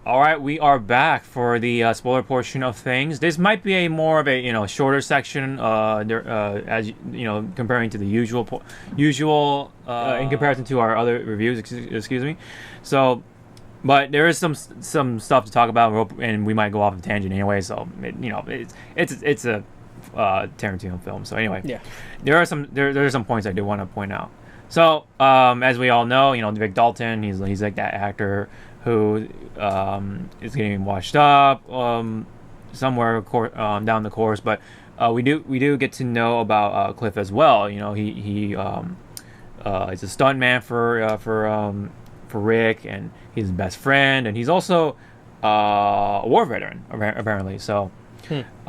All right, we are back for the spoiler portion of things. This might be a more of a shorter section, as comparing to the usual in comparison to our other reviews. Excuse me. So, but there is some stuff to talk about, and we might go off a tangent anyway. So, it's a Tarantino film. So anyway, Yeah. there are some points I do want to point out. So, as we all know, Vic Dalton, he's like that actor who is getting washed up somewhere down the course, but we do get to know about Cliff as well. He is a stuntman for Rick, and he's his best friend, and he's also a war veteran apparently. So,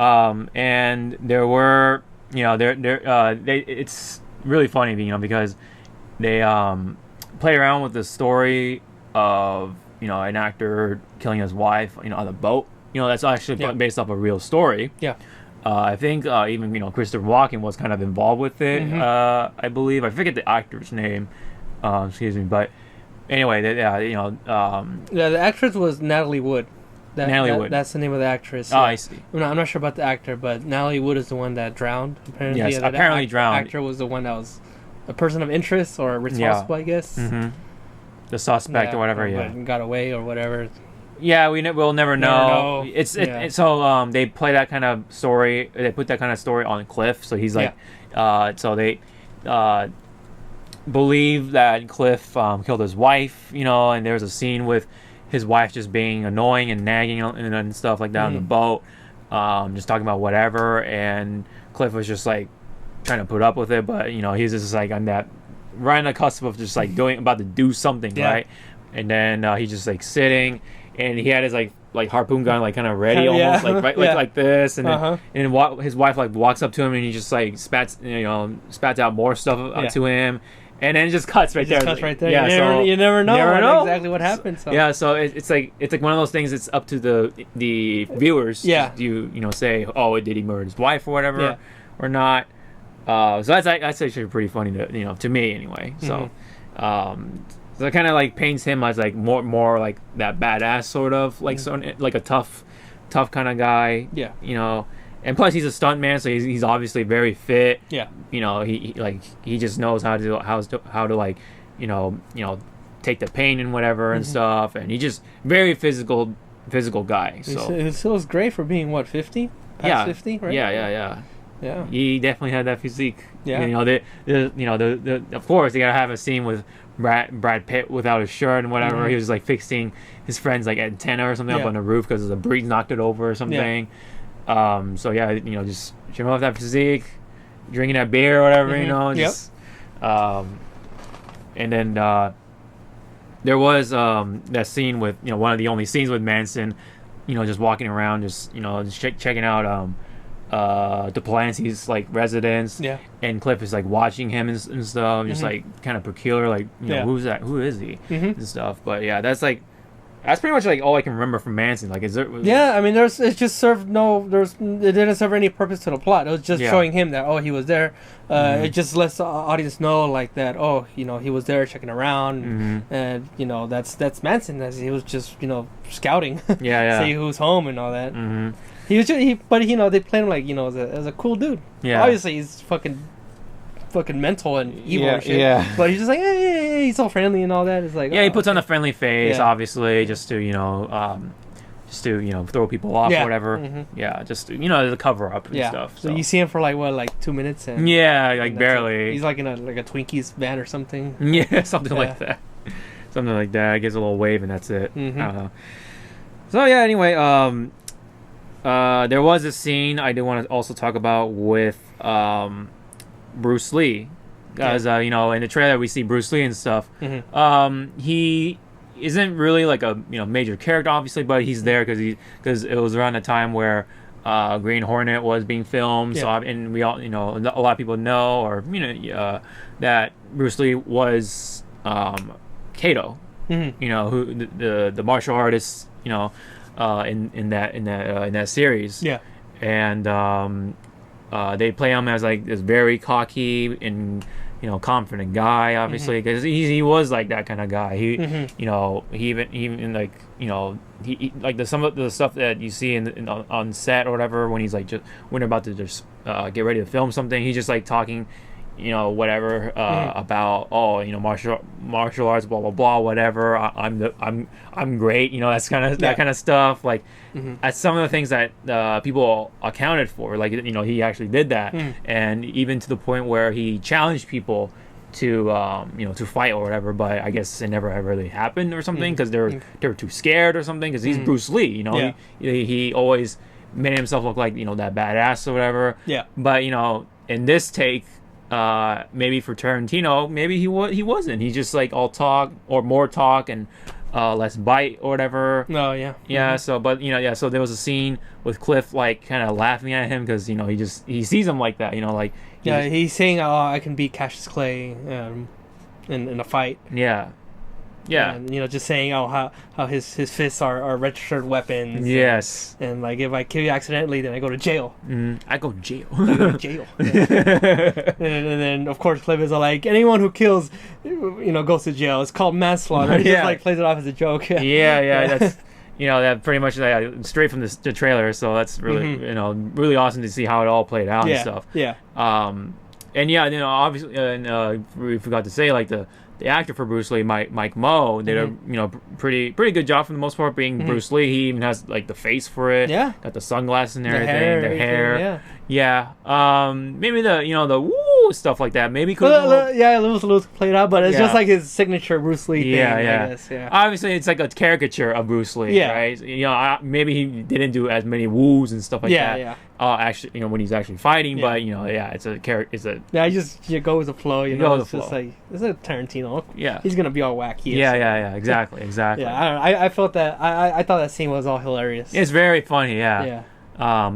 and there were it's really funny, because they play around with the story of an actor killing his wife on the boat. That's actually based off a real story. Yeah. I think even Christopher Walken was kind of involved with it. I believe I forget the actor's name. Excuse me, but anyway, The actress was Natalie Wood. Natalie Wood. That's the name of the actress. Oh, I see. I'm not sure about the actor, but Natalie Wood is the one that drowned. Apparently, Yes, apparently drowned. The actor was the one that was a person of interest or responsible, I guess. Mm-hmm. The suspect or whatever, but got away or whatever. Yeah, we'll never know. So they play that kind of story. They put that kind of story on Cliff. So he's like, so they believe that Cliff killed his wife. And there's a scene with his wife just being annoying and nagging and stuff like that on the boat, just talking about whatever. And Cliff was just like trying to put up with it, but he's just like on that right on the cusp of just like about to do something, right? And then he's just like sitting, and he had his like harpoon gun like kind of ready, almost like this, and then his wife like walks up to him, and he just like spats out more stuff to him, and then it just cuts right there. Yeah, you never know exactly what happens. So. Yeah, so it's like one of those things. It's up to the viewers. Yeah. To say, oh, did he murder his wife or whatever, or not? So that's actually pretty funny to me anyway. So, so it kind of like paints him as like more like that badass sort of like like a tough kind of guy. Yeah. And plus he's a stuntman, so he's obviously very fit. Yeah. He just knows how to like take the pain and whatever and stuff, and he's just very physical guy. So it feels great for being 50? Past 50, right? Yeah. Yeah, he definitely had that physique. Yeah, of course they gotta have a scene with Brad Pitt without his shirt and whatever. He was like fixing his friend's like antenna or something up on the roof because the breeze knocked it over or something. So just showing off that physique, drinking that beer or whatever, and then there was that scene with one of the only scenes with Manson, just walking around, just checking out Duplancy's like residence, and Cliff is like watching him and stuff, just like kind of peculiar, like who's that? Who is he? And stuff. But that's pretty much like all I can remember from Manson. Like, is there? I mean, it just served it didn't serve any purpose to the plot. It was just showing him that he was there. It just lets the audience know like that. He was there checking around, and that's Manson. As he was just scouting, see who's home and all that. He was but they played him like as a cool dude. Yeah, obviously he's fucking mental and evil and shit. Yeah, but he's just like he's all friendly and all that. It's like he puts on a friendly face, obviously, just to throw people off or whatever. Yeah, just to cover up and stuff. So you see him for like 2 minutes and barely. He's like in a Twinkies van or something. Yeah, something like that. Something like that. Gives a little wave and that's it. I don't know. So anyway, there was a scene I do want to also talk about with Bruce Lee, because in the trailer we see Bruce Lee and stuff. He isn't really like a major character, obviously, but he's there because it was around the time where Green Hornet was being filmed. So and we all a lot of people know that Bruce Lee was Kato, who the martial artist in that series. And they play him as like this very cocky and confident guy, obviously, because he was like that kind of guy. He he even like he like some of the stuff that you see on set or whatever, when he's like just when they're about to just get ready to film something, he's just like talking whatever about martial arts, blah blah blah, whatever. I'm great, that's kind of that kind of stuff. Like that's some of the things that people accounted for. Like he actually did that, and even to the point where he challenged people to to fight or whatever. But I guess it never really happened or something because they were too scared or something. Because he's Bruce Lee, he always made himself look like that badass or whatever. Yeah. But in this take. Maybe for Tarantino, maybe he wasn't. He just like all talk or more talk and less bite or whatever. Oh yeah. Yeah. So, but so there was a scene with Cliff like kind of laughing at him because he sees him like that. He's saying, "Oh, I can beat Cassius Clay in a fight." Yeah. Yeah, and, just saying how his fists are registered weapons. Yes, and like if I kill you accidentally, then I go to jail. I go to jail. Yeah. and then of course Cliff is like, anyone who kills, goes to jail. It's called manslaughter. He just like plays it off as a joke. Yeah. That's that pretty much straight from the trailer. So that's really really awesome to see how it all played out and stuff. Yeah. And obviously, we forgot to say like the actor for Bruce Lee, Mike Moh, did a pretty good job for the most part being Bruce Lee. He even has like the face for it. Yeah. Got the sunglasses and everything, the hair. Yeah. Yeah. Maybe the woo stuff like that. Maybe could a little played out, but it's just like his signature Bruce Lee thing. Yeah. I guess, yeah. Obviously, it's like a caricature of Bruce Lee. Yeah. Right. Maybe he didn't do as many woos and stuff like that. Yeah. Actually, when he's actually fighting, but it's a character. It's a you go with the flow. Go with the flow. Just like it's a Tarantino. Yeah. He's gonna be all wacky. Yeah. Exactly. Yeah. I don't know. I felt that. I thought that scene was all hilarious. It's very funny. Yeah. Yeah.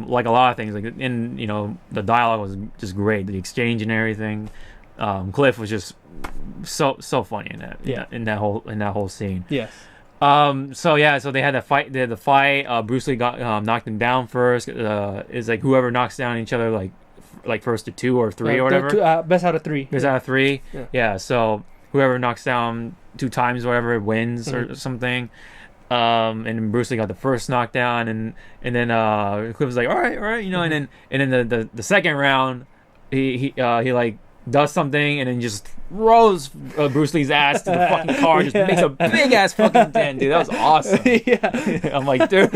Like a lot of things, like the dialogue was just great, the exchange and everything. Cliff was just so funny in that. Yeah. In that whole scene. Yes. So they had the fight. Bruce Lee got knocked him down first. It's like whoever knocks down each other like first to 2 or 3 or whatever. Best out of 3. Best out of 3. Yeah. So whoever knocks down 2 times or whatever wins or something. And Bruce Lee got the first knockdown, and then Cliff was like, all right, and then the second round, he like does something and then just throws Bruce Lee's ass to the fucking car, just makes a big ass fuccking dent, dude. That was awesome. Yeah, I'm like, dude.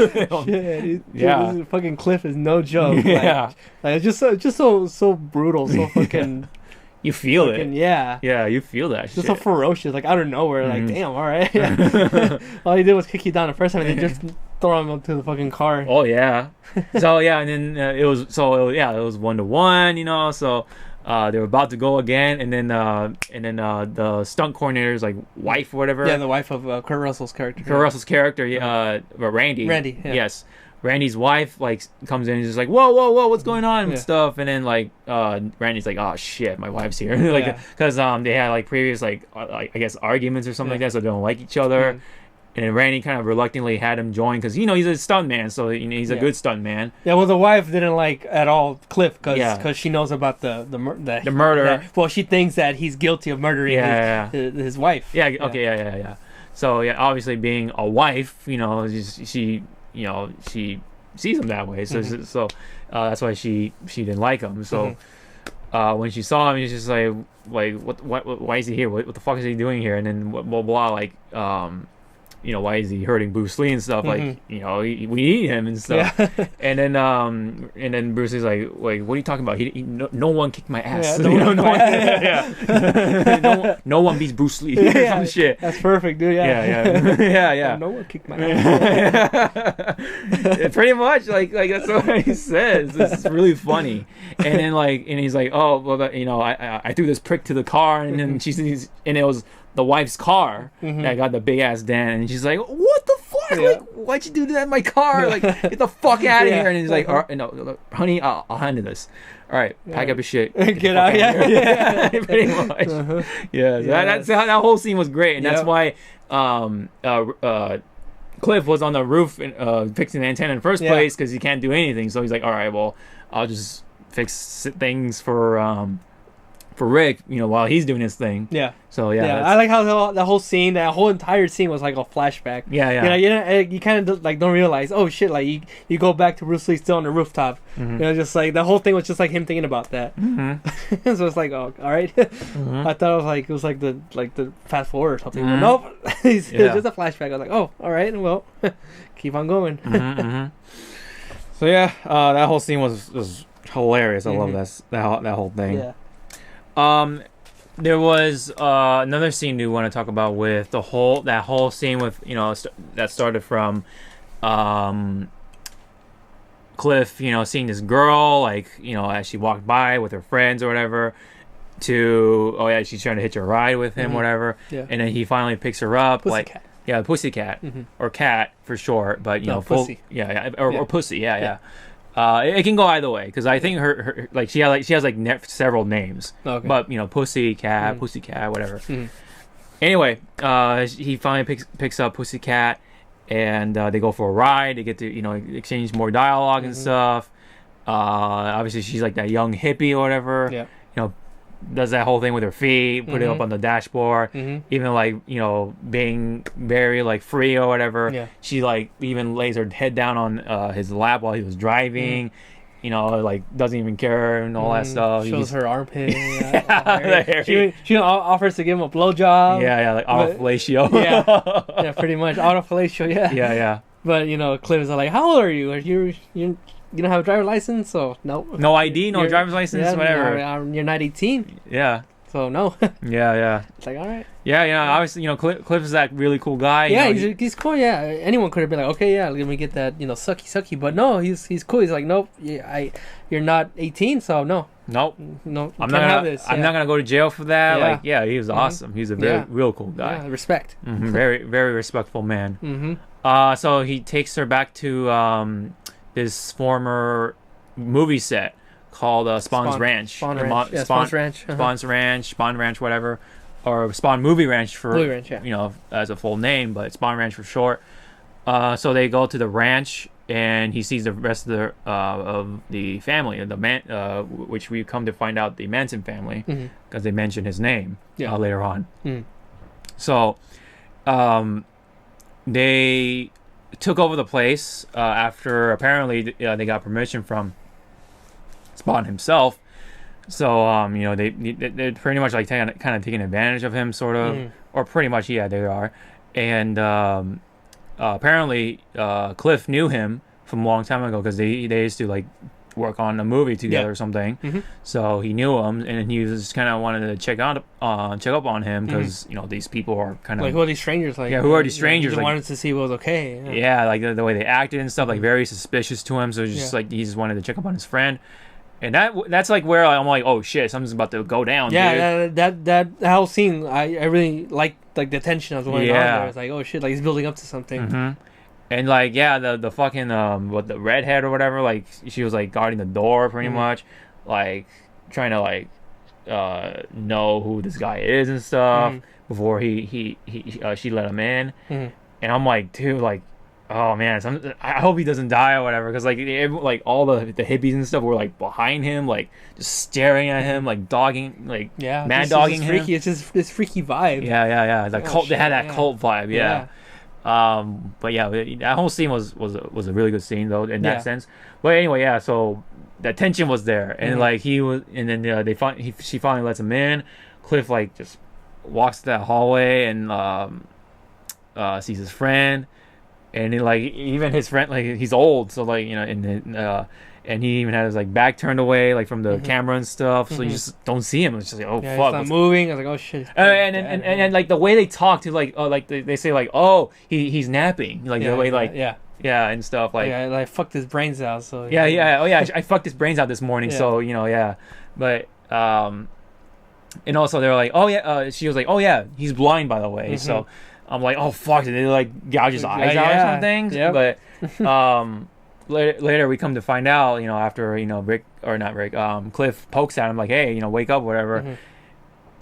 Yeah, this fucking Cliff is no joke. Yeah, like it's just so brutal, so fucking. You feel it. Yeah, you feel that just shit. so ferocious, like out of nowhere. Like, damn, all right. All he did was kick you down the first time, and then just throw him up to the fucking car. Oh yeah. So and then it was 1-1. So they were about to go again, and then the stunt coordinator's like wife or whatever. Yeah, the wife of Kurt Russell's character. Randy. Randy. Yeah. Yes. Randy's wife like comes in and is just like, whoa, what's going on and stuff, and then like Randy's like, oh shit, my wife's here, like because they had like previous like I guess arguments or something like that, so they don't like each other, and then Randy kind of reluctantly had him join because he's a stunt man, so he's a good stunt man. Yeah, well, the wife didn't like at all Cliff because she knows about the murder. Well, she thinks that he's guilty of murdering his wife. Yeah. Okay. Yeah. So obviously being a wife, she sees him that way, so that's why she didn't like him. So when she saw him, she's just like what why is he here? What the fuck is he doing here? And then blah blah, like why is he hurting Bruce Lee and stuff? Like we need him and stuff. Yeah. and then Bruce Lee's like what are you talking about? No one kicked my ass. No one beats Bruce Lee. Some shit. That's perfect, dude. Yeah. No one kicked my ass. Pretty much like that's what he says. It's really funny. And then and he's like, oh well, I threw this prick to the car, and then and it was the wife's car that got the big ass dent, and she's like, what the fuck? Like, why'd you do that in my car? Like, get the fuck out of here. And he's like, all right, no, honey, I'll handle this. All right, pack up your shit. Get out. Yeah. Pretty much. That whole scene was great, and that's why Cliff was on the roof fixing the antenna in the first place, because he can't do anything. So he's like, all right, well, I'll just fix things for for Rick, while he's doing his thing. Yeah. So yeah, I like how the whole scene, that whole entire scene was like a flashback. Yeah. You kind of like don't realize, oh shit, like you go back to Bruce Lee still on the rooftop. Just like the whole thing was just like him thinking about that. So it's like, oh, all right. I thought it was like the fast forward or something. But nope, it's just a flashback. I was like, oh, all right, well, keep on going. So yeah, that whole scene was hilarious. I love that whole thing. Yeah. There was another scene we want to talk about with that whole scene with that started from Cliff seeing this girl as she walked by with her friends or whatever, to she's trying to hitch a ride with him, whatever, and then he finally picks her up. Pussycat. Pussycat, or cat for short, but pussy. Or pussy, it can go either way, because I think her she has several names. Okay. But Pussycat, Pussycat, whatever. Anyway, he finally picks up Pussycat, and they go for a ride. They get to exchange more dialogue and stuff. Obviously she's like that young hippie or whatever. Yeah. Does that whole thing with her feet, put it up on the dashboard, even being very free or whatever. Yeah. She even lays her head down on his lap while he was driving. Doesn't even care and all that stuff. Shows her armpit. She offers to give him a blowjob. Yeah, autofellatio. Yeah, pretty much autofellatio. Yeah. Yeah. But Cliff is like, how old are you? You don't have a driver's license, so nope. No ID, no driver's license, whatever. You're not 18. Yeah. So no. Yeah. It's like, all right. Yeah. Obviously, Cliff is that really cool guy. Yeah, he's cool. Yeah, anyone could have been like, okay, yeah, let me get that, sucky. But no, he's cool. He's like, nope, you're not 18, so no. Nope. No, I'm not gonna go to jail for that. He was awesome. He's a real cool guy. Yeah, respect. Very, very respectful man. So he takes her back to this former movie set called Spawn's Ranch. Spawn's Ranch. Spawn's Ranch, Spawn Ranch, whatever, or Spawn Movie Ranch for as a full name, but Spawn Ranch for short. So they go to the ranch, and he sees the rest of the family, which we come to find out the Manson family, because they mention his name later on. So, they took over the place after apparently they got permission from Spawn himself. So they're pretty much kind of taking advantage of him, sort of, or pretty much they are. And apparently Cliff knew him from a long time ago, because they used to work on a movie together or something. So he knew him, and he was just kind of wanted to check up on him, because these people are kind of who are these strangers? Who are these strangers? He wanted to see if it was okay. Yeah, the way they acted and stuff, very suspicious to him. So just he just wanted to check up on his friend, and that's where I'm like, oh shit, something's about to go down. Yeah, dude. That whole scene, I really liked the tension of going on there. It's like, oh shit, he's building up to something. And the fucking the redhead or whatever, she was guarding the door pretty much, trying to know who this guy is and stuff before she let him in. And I'm like, dude, oh man, I hope he doesn't die or whatever, because all the hippies and stuff were behind him, just staring at him, dogging, mad dogging him. Freaky. It's just this freaky vibe. Yeah. Cult. They had that cult vibe. Yeah. But that whole scene was a really good scene though, in that sense. But anyway, so that tension was there, and he was, and then she finally lets him in. Cliff just walks to that hallway and sees his friend, and even his friend, he's old, so and he even had his back turned away from the camera and stuff, so you just don't see him. It's just fuck, he's not moving. I was like, oh shit. And the way they talk to they say oh he's napping, the way and stuff I fucked his brains out, so I fucked his brains out this morning, so but and also they're she was oh yeah, he's blind, by the way. So I'm like, oh fuck, did they gouge his eyes out or something? But later we come to find out, after Cliff pokes at him hey, wake up, whatever.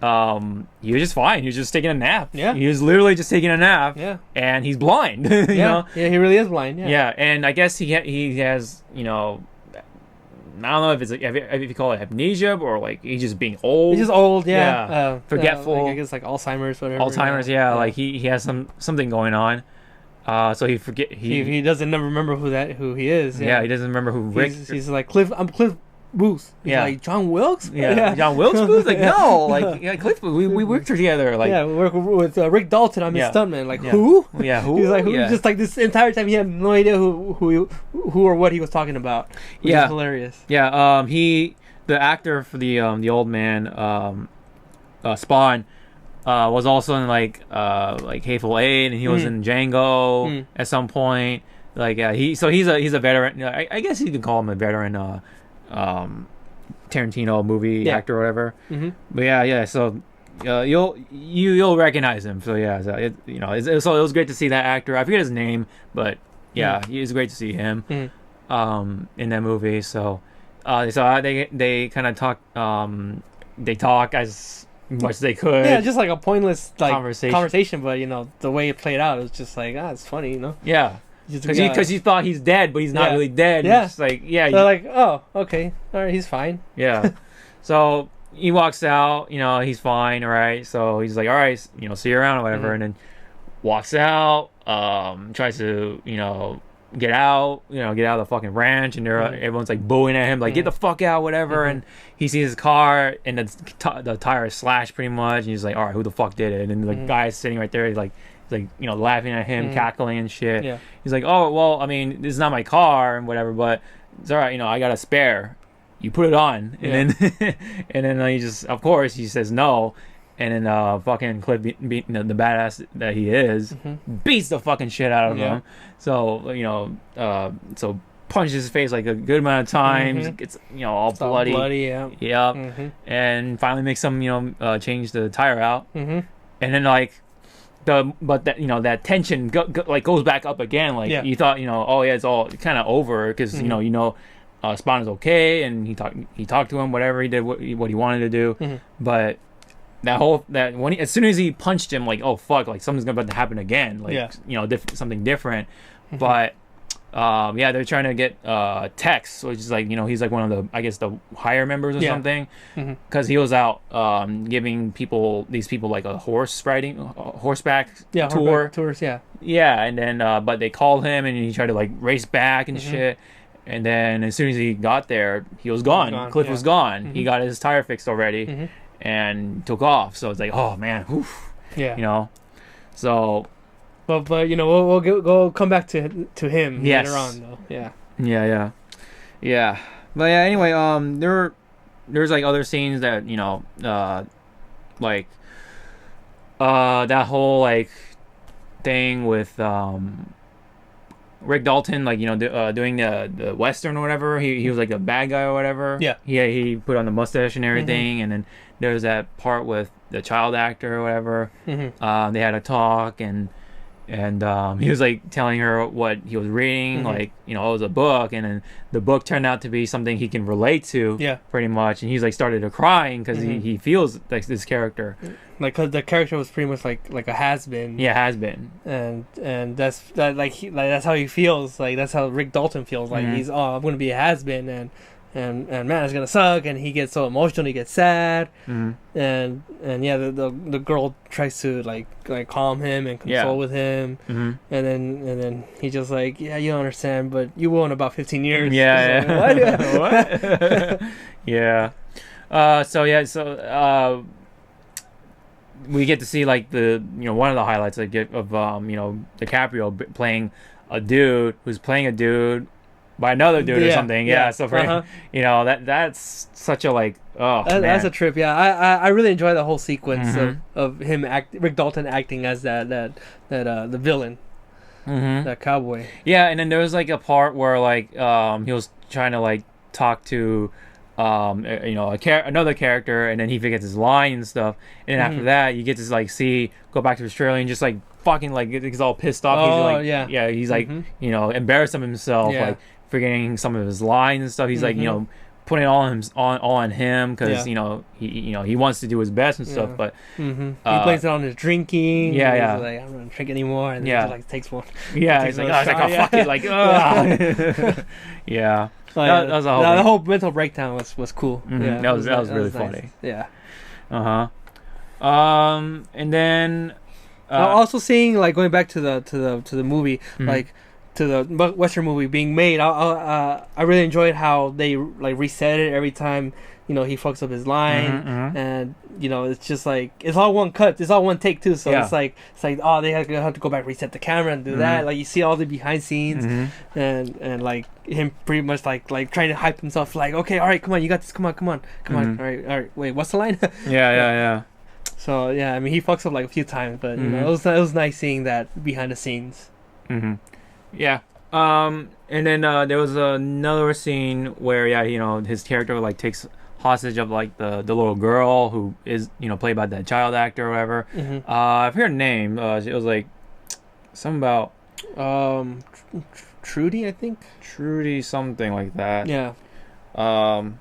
He was just fine. He was just taking a nap. Yeah, he was literally just taking a nap. Yeah, and he's blind. you know. Yeah, he really is blind. Yeah, and I guess he has I don't know if it's like if you call it amnesia or like he's just being old. He's just old, yeah. Forgetful. Like, I guess like Alzheimer's, whatever. Alzheimer's, yeah. Like he has something going on. So he doesn't never remember who he is. Yeah, he doesn't remember who Rick. He's like Cliff. I'm Cliff Booth. He's like John Wilkes. Yeah. John Wilkes Booth. Like no, like Cliff. We worked together. Like we work with Rick Dalton. I'm his stuntman. Like yeah. who? Yeah, who? He's like who? Just like this entire time he had no idea who or what he was talking about. Which is hilarious. Yeah. The actor for the old man, Spawn. Was also in like Hateful Eight, and he was in Django at some point. Like he's a veteran. I guess you can call him a veteran Tarantino movie actor or whatever. But yeah. So you'll recognize him. So yeah, so it was great to see that actor. I forget his name, but yeah, it was great to see him in that movie. So they kind of talk. They talk as much as they could. Yeah, just like a pointless conversation, but the way it played out, it was just like it's funny, Yeah, because you thought he's dead, but he's not really dead. Yeah, it's like they're like, oh, okay, all right, he's fine. Yeah, so he walks out. He's fine. All right, so he's like, all right, see you around or whatever, and then walks out. Tries to get out of the fucking ranch, and everyone's like booing at him, like get the fuck out, whatever. And he sees his car, and the tire is slashed pretty much, and he's like, all right, who the fuck did it? And then the guy's sitting right there, he's like laughing at him, cackling and shit. Yeah. He's like, oh well, I mean, this is not my car and whatever, but it's all right, I got a spare. You put it on, and then he just, of course, he says no. And then fucking Cliff, the badass that he is, beats the fucking shit out of him. So so punches his face like a good amount of times. Gets all bloody. And finally makes him change the tire out. And then that tension goes back up again. Like you thought it's all kind of over because Spawn is okay, and he talked to him, whatever he did, what he wanted to do, but. As soon as he punched him, like, oh fuck, like something's about to happen again, like something different. But they're trying to get Tex, which is like he's like one of the higher members or something, because he was out giving these people like a horseback tour. Tours, and then but they called him and he tried to like race back and shit. And then as soon as he got there, he was gone. Cliff was gone. He got his tire fixed already. And took off, so it's like, oh man, oof. So, but we'll go come back to him later on though. Yeah. But yeah, anyway, there's like other scenes that that whole like thing with Rick Dalton, like doing the Western or whatever. He was like a bad guy or whatever. He put on the mustache and everything, and then there was that part with the child actor or whatever. They had a talk, and he was like telling her what he was reading, like it was a book, and then the book turned out to be something he can relate to, pretty much. And he's like started to crying because he feels like this character, like cause the character was pretty much like a has-been. And that's how he feels. Like that's how Rick Dalton feels. Like he's I'm gonna be a has-been, and man, it's gonna suck. And he gets so emotional, he gets sad, and the girl tries to like calm him and console with him, and then he just like, you don't understand, but you will in about 15 years. What? So we get to see like the one of the highlights of DiCaprio playing a dude who's playing a dude by another dude or something. So for that's such a like that's a trip. I really enjoy the whole sequence of him Rick Dalton acting as that the villain, that cowboy. And then there was like a part where like he was trying to like talk to another character, and then he forgets his line and stuff, and then after that you get to like go back to Australia and just like fucking like he's all pissed off. He's like embarrassed of himself, like forgetting some of his lines and stuff. He's like putting all on him because he wants to do his best and stuff, but he blames it on his drinking. Yeah, yeah. He's like, I'm not drink anymore, and then he like takes one. Yeah, he's like, oh, fuck it, like, yeah. That was the whole mental breakdown was cool. Mm-hmm. Yeah, that was really funny. Nice. Yeah. And then also seeing like going back to the movie, like to the Western movie being made, I really enjoyed how they like reset it every time he fucks up his line, and it's just like it's all one cut, it's all one take too. So it's like oh, they have to go back, reset the camera and do that. Like you see all the behind scenes and like him pretty much like trying to hype himself, like, okay, all right, come on, you got this, come on, all right, wait, what's the line? yeah. So yeah, I mean he fucks up like a few times, but it was nice seeing that behind the scenes. Yeah. And then there was another scene where his character like takes hostage of like the little girl who is played by that child actor or whatever. I forget her name. It was like something about Trudy, I think. Trudy, something like that. Yeah. I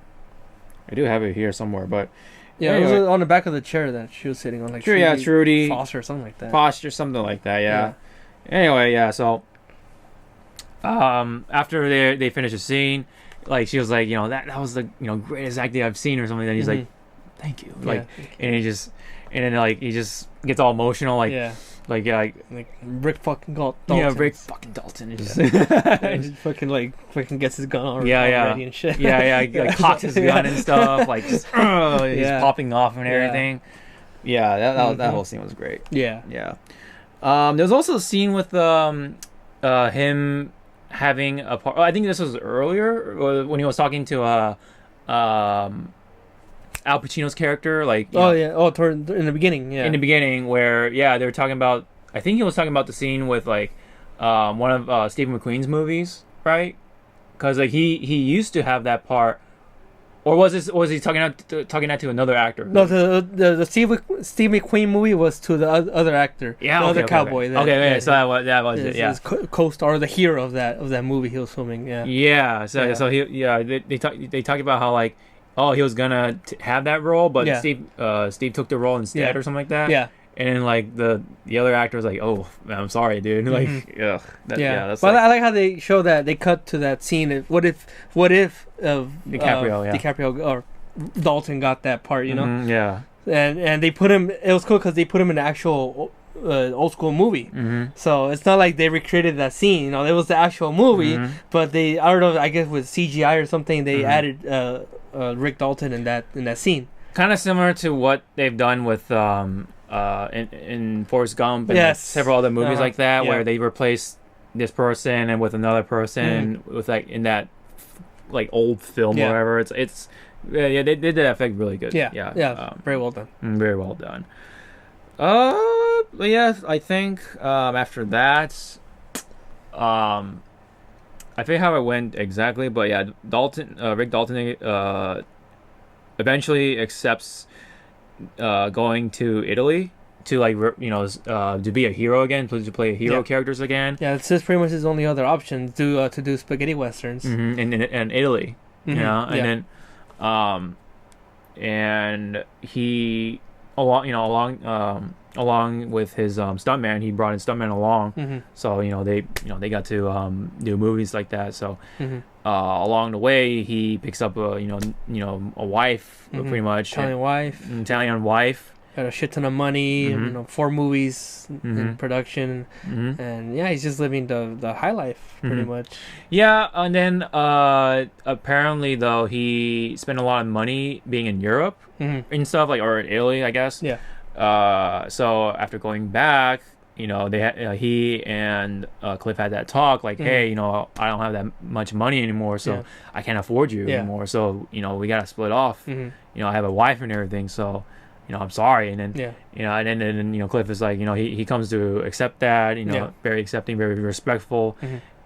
do have it here somewhere, but yeah, anyway. It was on the back of the chair that she was sitting on, like Trudy Foster or something like that. Foster, something like that. Yeah. Anyway, yeah. So after they finished the scene, like she was like, that was the greatest acting I've seen or something. Then he's like, thank you, like, and he just gets all emotional, like, like Rick fucking Dalton. Yeah, Rick fucking Dalton. Just fucking gets his gun already and shit. Like cocks his gun and stuff, like just he's popping off and everything. Yeah, that whole scene was great. Yeah. There was also a scene with him having a part. I think this was earlier when he was talking to Al Pacino's character, like in the beginning, in the beginning where they were talking about. I think he was talking about the scene with like one of Steve McQueen's movies, right? Because like he used to have that part, or was he talking that to another actor? No, the Steve McQueen movie was to the other actor, the other cowboy. So that was it. Yeah, his co-star, the hero of that movie he was filming. So they talked about how like. Oh, he was gonna have that role, but Steve took the role instead, or something like that. Yeah, and then like the other actor was like, "Oh, I'm sorry, dude." Like, that's. But I like how they show that they cut to that scene. What if DiCaprio or Dalton got that part? Yeah. And they put him. It was cool because they put him in an actual old school movie. So it's not like they recreated that scene. It was the actual movie, but I don't know. I guess with CGI or something, they added. Rick Dalton in that scene, kind of similar to what they've done with in Forrest Gump and several other movies like that, where they replace this person and with another person with like in that like old film or whatever. It's they did that effect really good. Very well done. Very well done. I think after that, I forget how it went exactly, but Rick Dalton eventually accepts going to Italy to to be a hero again, to play hero characters again. Yeah, it's just pretty much his only other option to do spaghetti westerns in Italy, and then and he along with his stuntman, he brought his stuntman along. So they got to do movies like that. So along the way, he picks up a wife, pretty much Italian wife. Got a shit ton of money, 4 movies in production, and he's just living the high life pretty much. Yeah, and then apparently though he spent a lot of money being in Europe and stuff, like, or in Italy, I guess. Yeah. So after going back, he and Cliff had that talk, like, hey, I don't have that much money anymore, so I can't afford you anymore. So we gotta split off. I have a wife and everything, so I'm sorry. And then and then Cliff is like, he comes to accept that, very accepting, very respectful.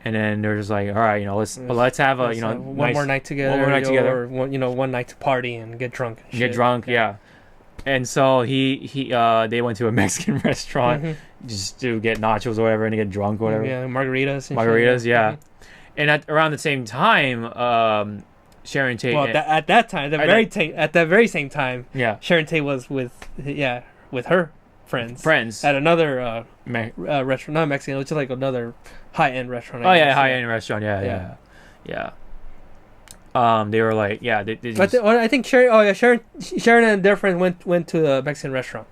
And then they're just like, all right, let's have a one more night together, or one night to party and get drunk. Yeah. And so they went to a Mexican restaurant just to get nachos or whatever and to get drunk or whatever. Yeah, margaritas. And around the same time, Sharon Tate. Well, at that time, at that very same time, yeah, Sharon Tate was with her friends at another restaurant, not Mexican, which is like another high-end restaurant. High-end restaurant. Yeah. They were like, I think Sharon and their friends went to a Mexican restaurant.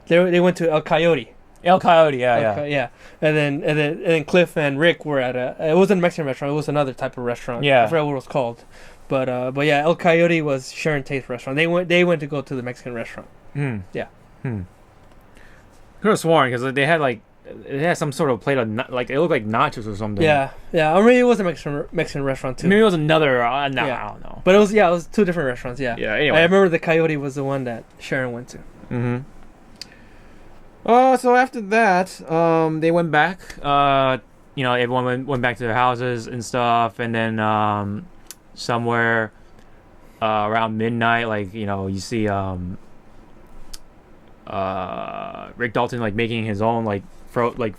They went to El Coyote. El Coyote, yeah. And then Cliff and Rick were at it wasn't a Mexican restaurant, it was another type of restaurant. Yeah. I forgot what it was called. But yeah, El Coyote was Sharon Tate's restaurant. They went to go to the Mexican restaurant. Yeah. Could have sworn because they had some sort of plate of like it looked like nachos or something. Yeah. I mean, it was a Mexican restaurant too. Maybe it was another. I don't know. But it was two different restaurants. Yeah. Yeah. Anyway, I remember the Coyote was the one that Sharon went to. Mm-hmm. So after that, they went back. Everyone went back to their houses and stuff, and then somewhere around midnight, like you see Rick Dalton like making his own like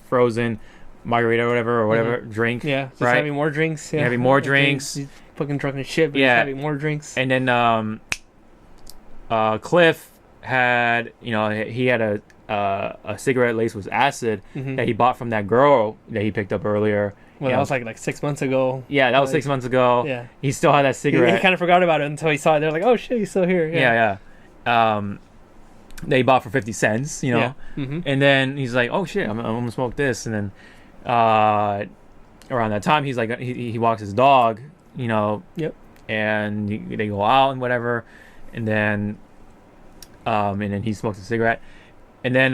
frozen margarita or whatever drink. Yeah, just right? having more drinks. Yeah, having more drinks. He's fucking drunk as shit, but he's having more drinks. And then Cliff had he had a cigarette laced with acid that he bought from that girl that he picked up earlier. Well, that was like 6 months ago. Yeah, that was 6 months ago. Yeah, he still had that cigarette. He kind of forgot about it until he saw it. They're like, "Oh shit, he's still here." Yeah. That he bought for 50 cents, Yeah. And then he's like, "Oh shit, I'm gonna smoke this." And then around that time, he's like, he walks his dog, Yep. And they go out and whatever, and then he smokes a cigarette, and then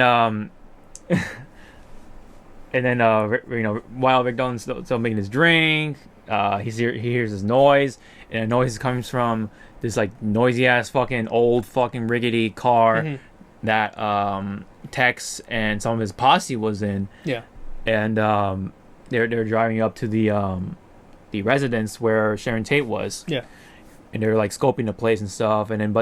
while Rick Dalton's still making his drink, he hears this noise, and the noise comes from this like noisy ass fucking old fucking rickety car that Tex and some of his posse was in. Yeah. And they're driving up to the residence where Sharon Tate was. Yeah. And they're like scoping the place and stuff, and then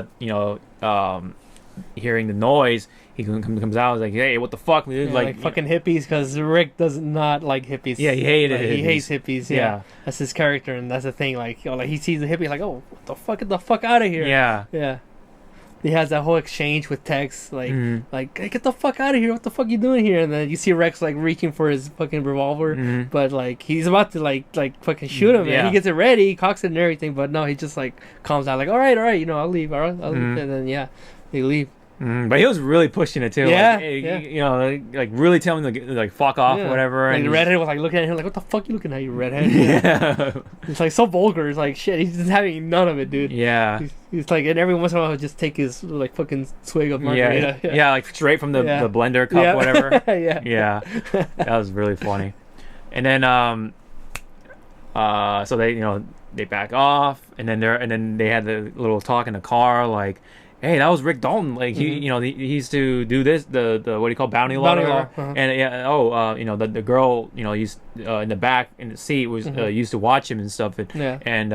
hearing the noise, he comes out. He's like, "Hey, what the fuck?" Like fucking hippies, because Rick does not like hippies. Yeah, he hated hippies. He hates hippies. Yeah. That's his character, and that's the thing. Like he sees a hippie, like, "Oh, what the fuck? Get the fuck out of here!" Yeah. He has that whole exchange with Tex, like, hey, get the fuck out of here! What the fuck you doing here? And then you see Rex like reaching for his fucking revolver, but like he's about to like fucking shoot him, and he gets it ready, he cocks it and everything, but no, he just like calms down, like, all right, I'll leave, I'll leave. And then they leave. But he was really pushing it too. Yeah, like really telling him to like fuck off or whatever. Like and the redhead was like looking at him like, "What the fuck you looking at, you redhead?" Yeah. It's like so vulgar. It's like shit. He's just having none of it, dude. Yeah. He's like, and every once in a while he'll just take his like fucking swig of margarita. Yeah, like straight from the blender cup, whatever. Yeah. That was really funny. And then so they back off, and then they had the little talk in the car, like, "Hey, that was Rick Dalton. Like he used to do this, the what do you call bounty law?" And the girl, used in the back in the seat was used to watch him and stuff. And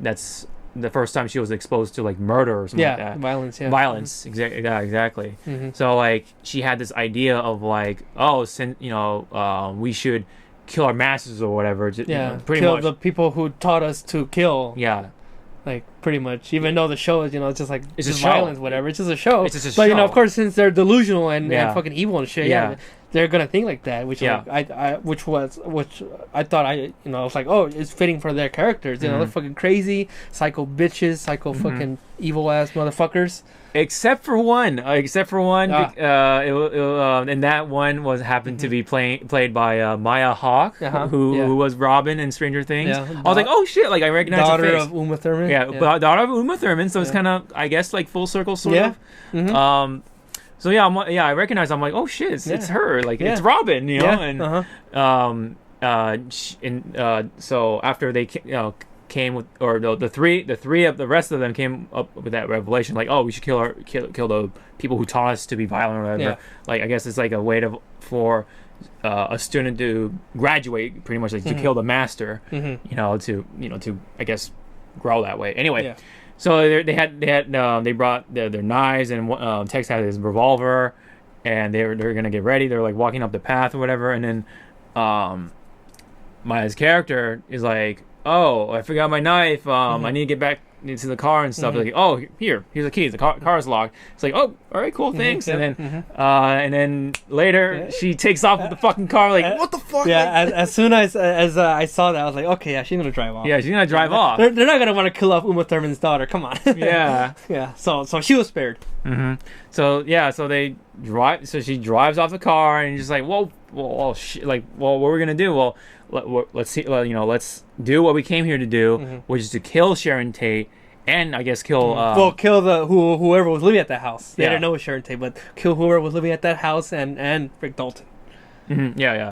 that's the first time she was exposed to like murder or something like that. Violence. Exactly. So like she had this idea of like, we should kill our masters or whatever. Pretty kill much the people who taught us to kill. Yeah. Like, pretty much. Even though the show is, it's just like, it's just a violence, show. whatever. It's just a show. It's just a but, show. of course, since they're delusional and fucking evil and shit, they're gonna think like that. Which, which I thought I was like, oh, it's fitting for their characters. They're fucking crazy, psycho bitches, psycho fucking evil ass motherfuckers. Except for one, and that one happened to be played by Maya Hawke, who was Robin in Stranger Things. I was like, oh shit, like I recognize her face. Daughter of Uma Thurman. Daughter of Uma Thurman. So it's kind of, I guess, like full circle sort of. So I recognize. I'm like, oh shit, it's her. Like it's Robin, so after they came with, or the three of the rest of them came up with that revelation, like, oh, we should kill the people who taught us to be violent or whatever. Like I guess it's like a way for a student to graduate, pretty much, like to kill the master, to I guess grow that way. Anyway, so they brought their knives, and Tex had his revolver, and they're gonna get ready. They're like walking up the path or whatever, and then Maya's character is like, oh, I forgot my knife. I need to get back into the car and stuff. Like, oh, here's the keys. The car's locked. It's like, oh, all right, cool, thanks. And then later she takes off with the fucking car. Like, what the fuck? Yeah. As soon as I saw that, I was like, okay, yeah, she's gonna drive off. Yeah, she's gonna drive off. They're not gonna want to kill off Uma Thurman's daughter. Come on. Yeah. Yeah. So she was spared. So yeah, so they drive. So she drives off the car and just like, well, what are we gonna do? Well, let's see. Let's do what we came here to do, which is to kill Sharon Tate, and I guess kill. Kill whoever was living at that house. They didn't know it was Sharon Tate, but kill whoever was living at that house and Rick Dalton. Yeah.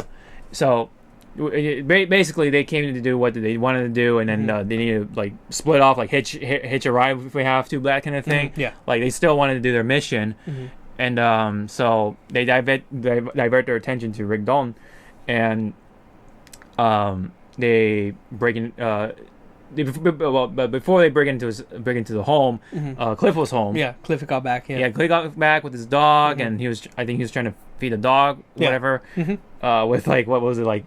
So basically, they came to do what they wanted to do, and then they need to like split off, like hitch a ride if we have to, that kind of thing. Yeah. Like they still wanted to do their mission, and so they divert their attention to Rick Dalton, and they break in. But before they break into the home, Cliff was home. Yeah, Cliff got back. Yeah, Cliff got back with his dog, and I think he was trying to feed the dog, whatever. With like, what was it, like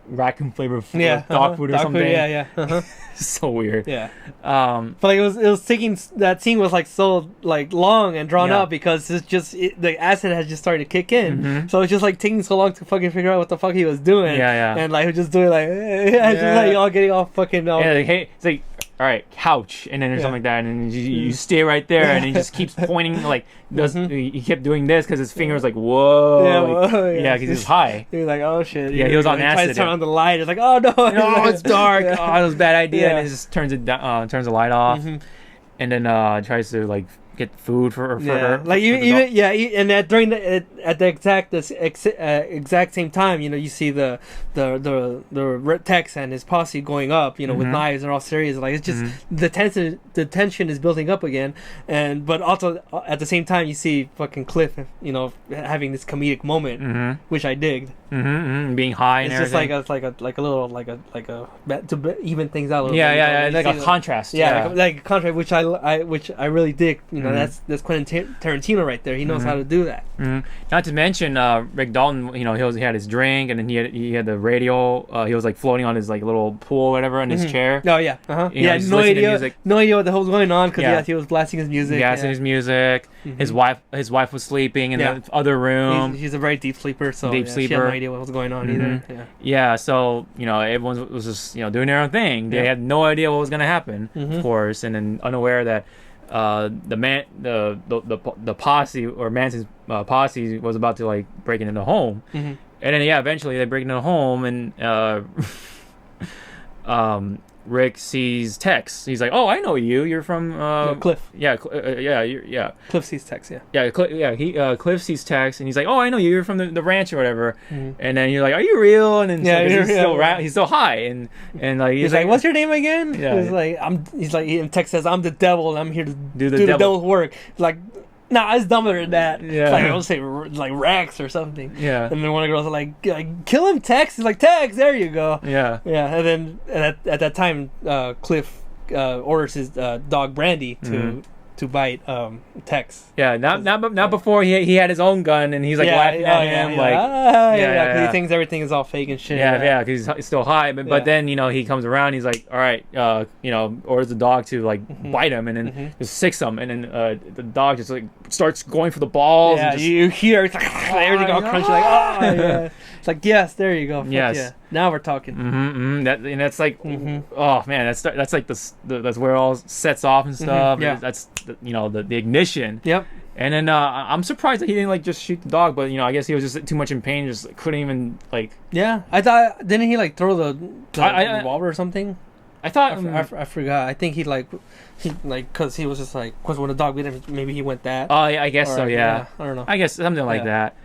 raccoon flavored dog food or something. Food, So weird. Yeah. But like it was taking, that scene was like so like long and drawn out because it's just the acid had just started to kick in, so it's just like taking so long to fucking figure out what the fuck he was doing. And like just doing like just like all getting all fucking like, hey, it's like, all right, couch, and then or something like that, and then you stay right there, and he just keeps pointing, like, he kept doing this because his finger was like, whoa, because he was high. He was like, oh shit. Yeah, he was on acid. He tries to turn on the light. It's like, oh no, it's dark. Oh, that was a bad idea. And it just turns the light off, and then tries to like get food for her. Like and at the exact same time, you see the Tex and his posse going up, with knives and all serious. Like it's just the tension is building up again, but also at the same time you see fucking Cliff, having this comedic moment, which I digged. Being high and it's everything. Just like a little to even things out a little bit. Like a contrast. Like a contrast, which I really dig. That's Quentin Tarantino right there. He knows how to do that. Not to mention Rick Dalton. He had his drink, and then he had the radio. He was like floating on his like little pool or whatever in his chair. Oh yeah. No idea what the hell's going on because he was blasting his music. His music. His wife was sleeping in the other room. He's a very deep sleeper. So deep sleeper. She had no idea what was going on either. So everyone was just doing their own thing. They had no idea what was going to happen, of course, and then unaware that the posse or Manson's posse was about to like break into the home, and then eventually they break into the home, and Rick sees Tex. He's like, "Oh, I know you. You're from Cliff." Cliff sees Tex. Cliff sees Tex, and he's like, "Oh, I know you. You're from the ranch or whatever." And then you're like, "Are you real?" And then he's still high, and like he's like, "What's your name again?" He's like, and Tex says, "I'm the devil, and I'm here to do the devil's work." Like, nah, it's dumber than that. Yeah. It's like, I would say like Rex or something. Yeah. And then one of the girls are like, kill him, Tex. He's like, Tex, there you go. Yeah. Yeah. And then at that time, Cliff orders his dog Brandy to bite Tex. Yeah. Not before he had his own gun and he's like laughing at him because he thinks everything is all fake and shit. Yeah. Because he's still high, but then he comes around. He's like, all right, orders the dog to like bite him and then just sicks him, and then the dog just like starts going for the balls. Yeah, you hear it's like everything all crunchy, like yeah. It's like, yes, there you go. Yes. Yeah. Now we're talking. That's like, oh man, that's like that's where it all sets off and stuff. That's the ignition. Yep. And then I'm surprised that he didn't like just shoot the dog, but I guess he was just too much in pain, just couldn't even like. Yeah, I thought, didn't he like throw the revolver or something? I thought I forgot. I think he because he was just like, because when the dog bit him, maybe he went that. Oh yeah, I guess so. Yeah. I don't know. I guess something like that.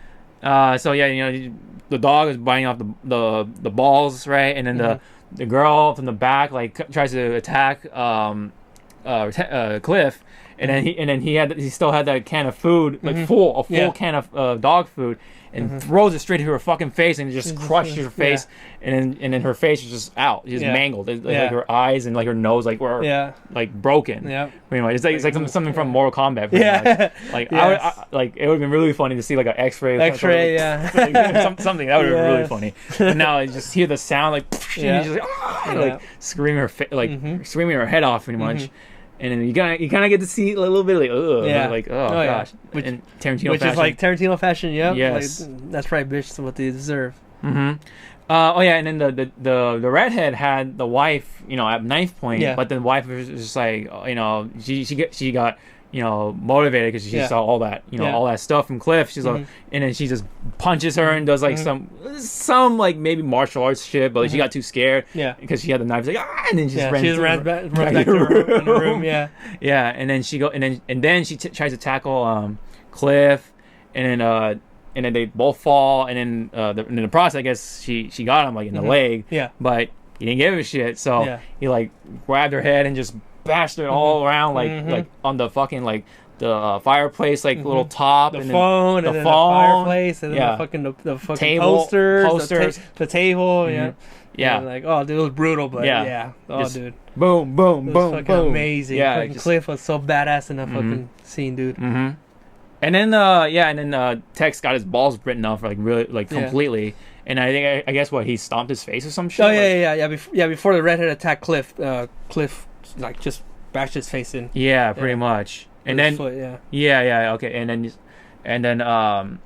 So yeah, the dog is biting off the balls, right? And then the girl from the back like tries to attack Cliff, and then he still had that can of food, like a full can of dog food, and throws it straight to her fucking face, and it just crushes her face, and then her face is just out, just mangled, like her eyes and like her nose were like broken. Yeah, anyway, it's like something from Mortal Kombat. Like like it would have been really funny to see like an X-ray, something that would have been really funny. But now I just hear the sound like, and she's like, like screaming her screaming her head off pretty much. and then you kind of get to see a little bit like, like gosh, and Tarantino which fashion. is like Tarantino fashion. Yeah, yes, like, that's right, bitch. That's what they deserve. Mm-hmm. And then the redhead had the wife, at knife point, but the wife was just like, she got motivated because she saw all that, all that stuff from Cliff. She's like, and then she just punches her and does like some like maybe martial arts shit, but like, she got too scared, because she had the knife, like and then she just runs back to her room, and then she and then she tries to tackle Cliff, and then they both fall, and then in the process, I guess she got him like in the leg, but he didn't give a shit, so he like grabbed her head and just bashed it all around like on the fucking like the fireplace little top, the and phone, then the fireplace, and then the fucking table, posters, the table, and, like, oh, dude, it was brutal, but just dude, boom, boom, boom, fucking boom, amazing. Fucking Cliff was so badass in that fucking scene, dude. And then Tex got his balls bitten off like really like completely. And I guess he stomped his face or some shit. Oh before the redhead attacked Cliff, Cliff like just bashed his face in. Yeah, pretty much. And then foot, okay, and then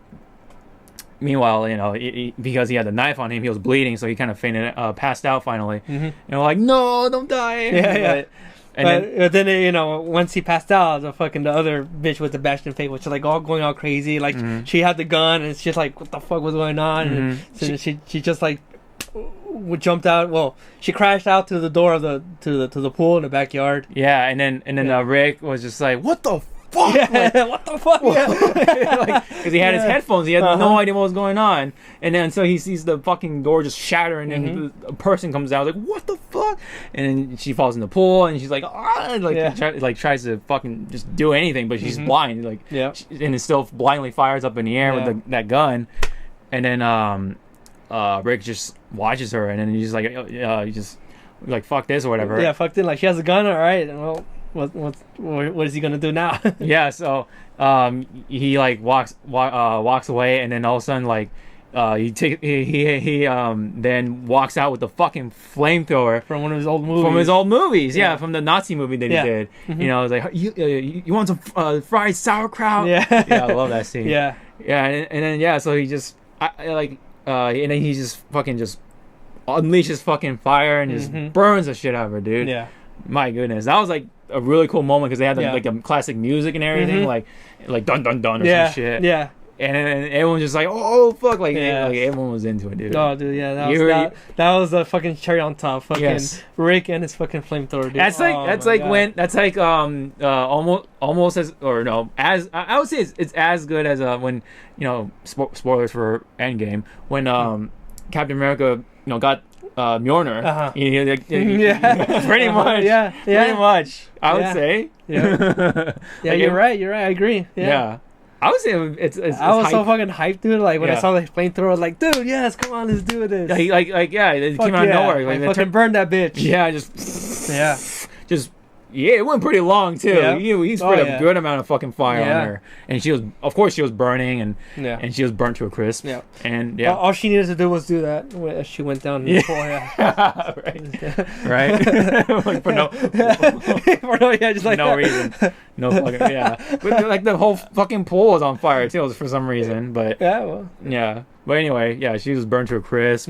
meanwhile, because he had the knife on him, he was bleeding, so he kind of fainted, passed out finally. And we're like, no, don't die. But then once he passed out, the other bitch with the bashed in face, which is like all going all crazy. Like she had the gun, and it's just like, what the fuck was going on? And so she just like jumped out. Well, she crashed out to the door of the pool in the backyard. Yeah, and then Rick was just like, what the fuck? What the fuck? Because he had his headphones, he had no idea what was going on, and then so he sees the fucking door just shattering, and a person comes out like, what the fuck? And then she falls in the pool, and she's like, tries to fucking just do anything, but she's blind, and it still blindly fires up in the air with that gun, and then Rick just watches her, and then he's like, he just like, fuck this or whatever. Yeah, fucked it. Like, she has a gun, all right. Well, what is he gonna do now? So he like walks away, and then all of a sudden like he then walks out with the fucking flamethrower from one of his old movies. From the Nazi movie that he did. It's like, you want some fried sauerkraut? I love that scene. And then so he just and then he just fucking just unleashes fucking fire and just burns the shit out of her, dude. My goodness, that was like a really cool moment because they had like the classic music and everything, like dun dun dun or some shit. And then everyone just like, oh fuck, like everyone was into it, dude. Oh, dude, that was the fucking cherry on top. Fucking Rick and his fucking flamethrower, dude. That's almost as, or no, as I would say it's as good as when spoilers for Endgame, when Captain America got Mjolnir. Pretty much. Pretty much. I would say. You're right. I agree. I would say it's I was so fucking hyped, dude. Like when I saw the flamethrower, I was like, dude, yes, come on, let's do this. It came out of nowhere. Like fucking burned that bitch. It went pretty long too. He spread a good amount of fucking fire on her, and she was burning, and she was burnt to a crisp. And all she needed to do was do that as she went down the pool. Right. Like for no reason, no fucking But like the whole fucking pool was on fire too for some reason. But But anyway, she was burnt to a crisp.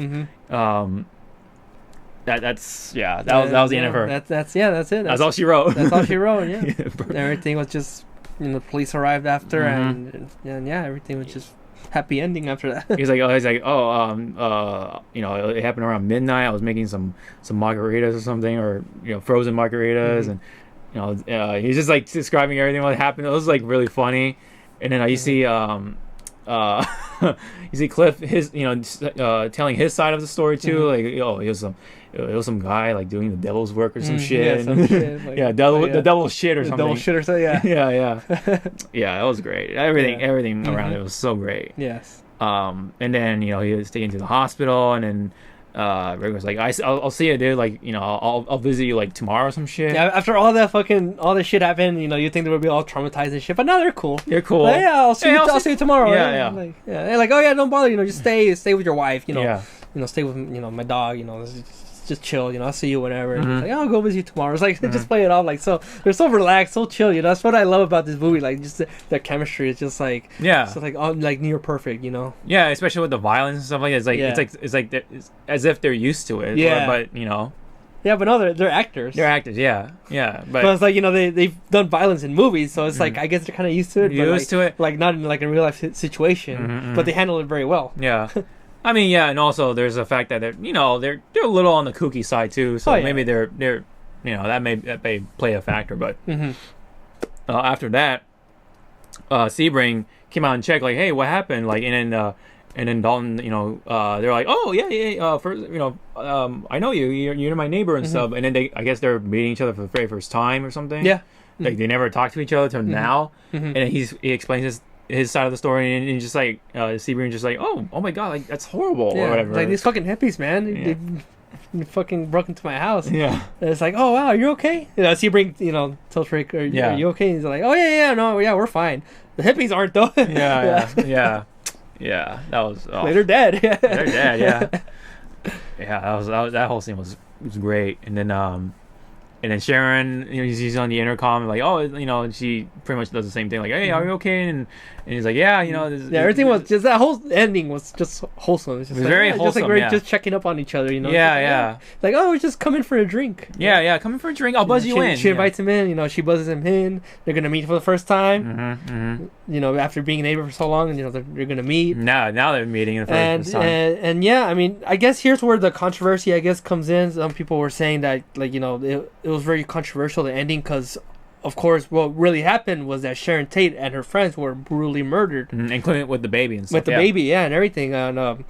That was the end of her. That's it. That's all she wrote. That's all she wrote. Yeah. Everything was just the police arrived after, and everything was just happy ending after that. He's like, it happened around midnight. I was making some margaritas or something, or frozen margaritas, and he's just like describing everything what happened. It was like really funny, and then you see you see Cliff telling his side of the story too, it was some guy like doing the devil's work or some shit. The devil's shit or something. The devil's shit or something. It was great. Everything around it was so great. Yes. And then he was taken to the hospital, and then Rick was like, I'll see you, dude. Like, I'll visit you like tomorrow or some shit. Yeah, after all this shit happened, you think they would be all traumatized and shit, but no, they're cool. They're cool. Like, I'll see you tomorrow. Yeah. They're like, oh yeah, don't bother. Just stay with your wife. Stay with my dog. just chill, you know, I'll see you whenever. Like, I'll go visit you tomorrow. It's like they just play it off like so. They're so relaxed, so chill. You know, that's what I love about this movie. Like, just their chemistry is just like so like near perfect. You know. Yeah, especially with the violence and stuff like that. It's like it's as if they're used to it. Yeah. But you know. Yeah, but no, they're actors. They're actors, yeah. But it's like, you know, they've done violence in movies, so it's like, I guess they're kind of used to it. Like, not in like a real life situation, but they handle it very well. Yeah. I mean, yeah, and also there's the fact that they're a little on the kooky side too, so maybe they're you know, that may play a factor, but after that, Sebring came out and checked, like, hey, what happened? Like, and then Dalton, you know, they're like, oh yeah, first, you know, I know you, you're my neighbor and stuff. And then I guess they're meeting each other for the very first time or something. Yeah, like they never talked to each other till now. And he explains his side of the story, and he's just like, Sebring just like, oh my god, like that's horrible or whatever. Like these fucking hippies, man. They fucking broke into my house. Yeah, and it's like, oh wow, are you okay? You know, Sebring, you know, tells Rick, are you okay? And he's like, oh yeah, no, yeah, we're fine. The hippies aren't though. Yeah, that was. They're dead. They're dead. Yeah, that whole scene was great. And then Sharon, you know, he's on the intercom, like, oh, you know, and she pretty much does the same thing, like, hey, are you okay? And he's like, yeah, you know, everything was just that whole ending was just wholesome. It was like, very wholesome. Just like we're just checking up on each other, you know. Yeah. Like, oh, we're just coming for a drink. Yeah, coming for a drink. I'll buzz you in. She invites him in. You know, she buzzes him in. They're gonna meet for the first time. You know, after being a neighbor for so long, and you know they're gonna meet. Now they're meeting in the first time. And yeah, I mean, I guess here's where the controversy, I guess, comes in. Some people were saying that, like, you know, it was very controversial, the ending, because of course what really happened was that Sharon Tate and her friends were brutally murdered, including with the baby and stuff. With the baby, and everything, and the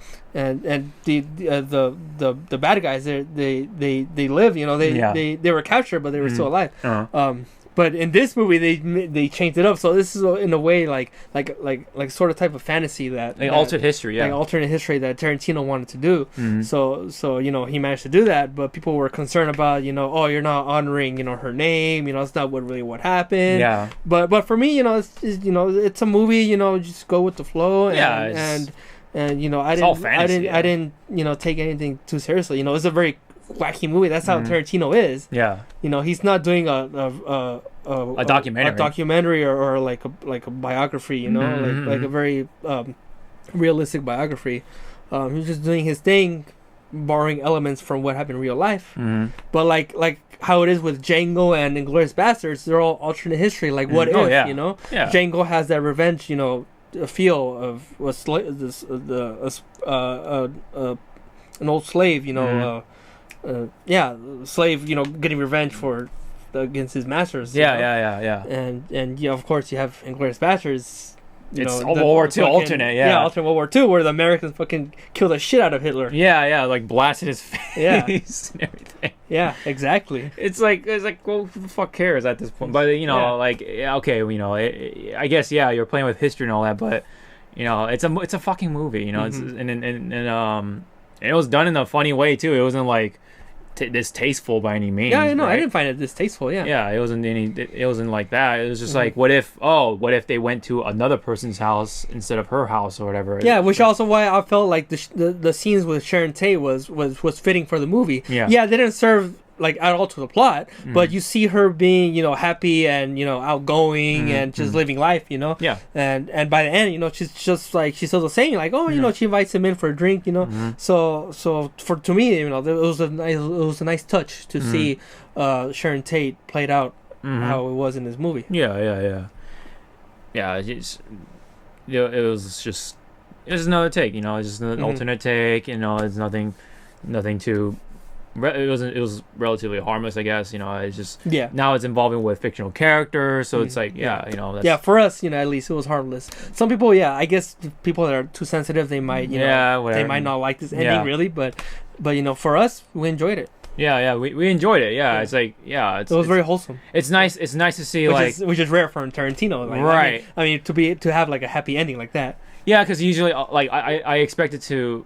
bad guys, they live, you know, they were captured, but they were still alive. But in this movie, they changed it up. So this is in a way like sort of type of fantasy that alternate history, like alternate history that Tarantino wanted to do. So you know, he managed to do that. But people were concerned about, you know, oh, you're not honoring, you know, her name. You know, it's not what happened. Yeah. But for me, you know, it's a movie. You know, just go with the flow. And you know, I didn't you know, take anything too seriously. You know, it's a very wacky movie. That's how Tarantino is. Yeah. You know, he's not doing a documentary or like a biography, you know, like a very realistic biography. He's just doing his thing, borrowing elements from what happened in real life. But like how it is with Django and Inglourious Basterds, they're all alternate history. Like, what if, you know? Yeah. Django has that revenge, you know, feel of an old slave, you know, slave, you know, getting revenge against his masters. Yeah. And you know, of course, you have Inglourious Basterds. It's World War II alternate, alternate World War II, where the Americans fucking kill the shit out of Hitler. Yeah, like blasted his face and everything. Yeah, exactly. It's like, well, who the fuck cares at this point? But you know, like, okay, you know, I guess you're playing with history and all that, but you know, it's a fucking movie, you know. It's and it was done in a funny way too. It wasn't like distasteful by any means. Yeah, no, right? I didn't find it distasteful. Yeah, it wasn't like that. It was just like, what if they went to another person's house instead of her house or whatever. Yeah, which also why I felt like the scenes with Sharon Tate was fitting for the movie. Yeah, they didn't serve like at all to the plot, but you see her being, you know, happy and, you know, outgoing and just living life, you know. Yeah. And by the end, you know, she's just like, she's still saying like, oh, you know, she invites him in for a drink, you know. So to me, you know, it was a nice touch to see Sharon Tate played out how it was in this movie. Yeah. It was another take, you know. It's just an alternate take, you know. It's nothing too. It was relatively harmless, I guess, you know. It's just now it's involving with fictional characters, so it's like, you know, that's, for us, you know, at least it was harmless. Some people, I guess people that are too sensitive, they might, you know, they might not like this ending really, but you know, for us, we enjoyed it. We enjoyed it. It's like, it was very wholesome. It's nice to see, which is rare for Tarantino, like, right? I mean, to have like a happy ending like that. Yeah, because usually, like, I expect it to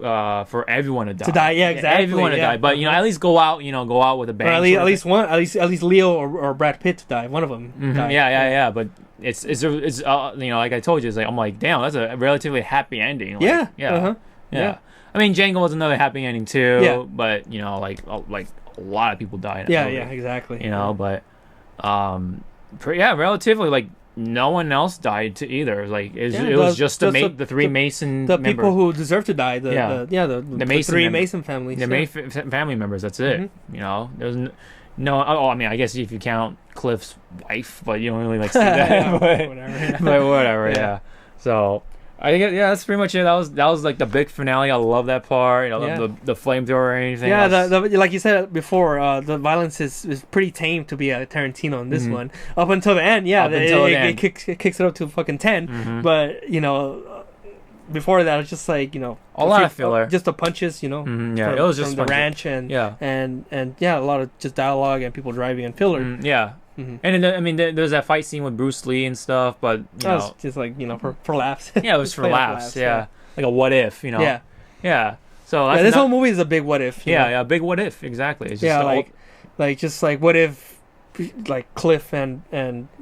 for everyone to die. To die, yeah, exactly. Everyone to die, but you know, at least go out with a bang. Or at least Leo or Brad Pitt to die. One of them. Died. Yeah. But it's you know, like I told you, it's like, I'm like, damn, that's a relatively happy ending. Like, Yeah. I mean, Django was another happy ending too. Yeah. But you know, like a lot of people died. Yeah, exactly. You know, but relatively like no one else died to either. Like it was just the three Mason the members. people who deserve to die. The Mason three Mason families. Family members. That's it. You know, there's no. Oh, I mean, I guess if you count Cliff's wife, but you don't really like see that. But whatever. Yeah. So. I think that's pretty much it. That was like the big finale. I love that part. You know, the flamethrower or anything. Yeah, like you said before, the violence is pretty tame to be a Tarantino in this one. Up until the end, it kicks it up to fucking 10. But you know, before that, it's just like, you know, a lot of filler, just the punches. You know, it was just from the ranch and a lot of just dialogue and people driving and filler. And then, I mean, there's that fight scene with Bruce Lee and stuff, but you know, just like, you know, for laughs. Yeah, it was for laughs. Yeah, like a what if, you know. Yeah. So this whole movie is a big what if. Yeah, big what if, exactly. It's just like what if, like Cliff and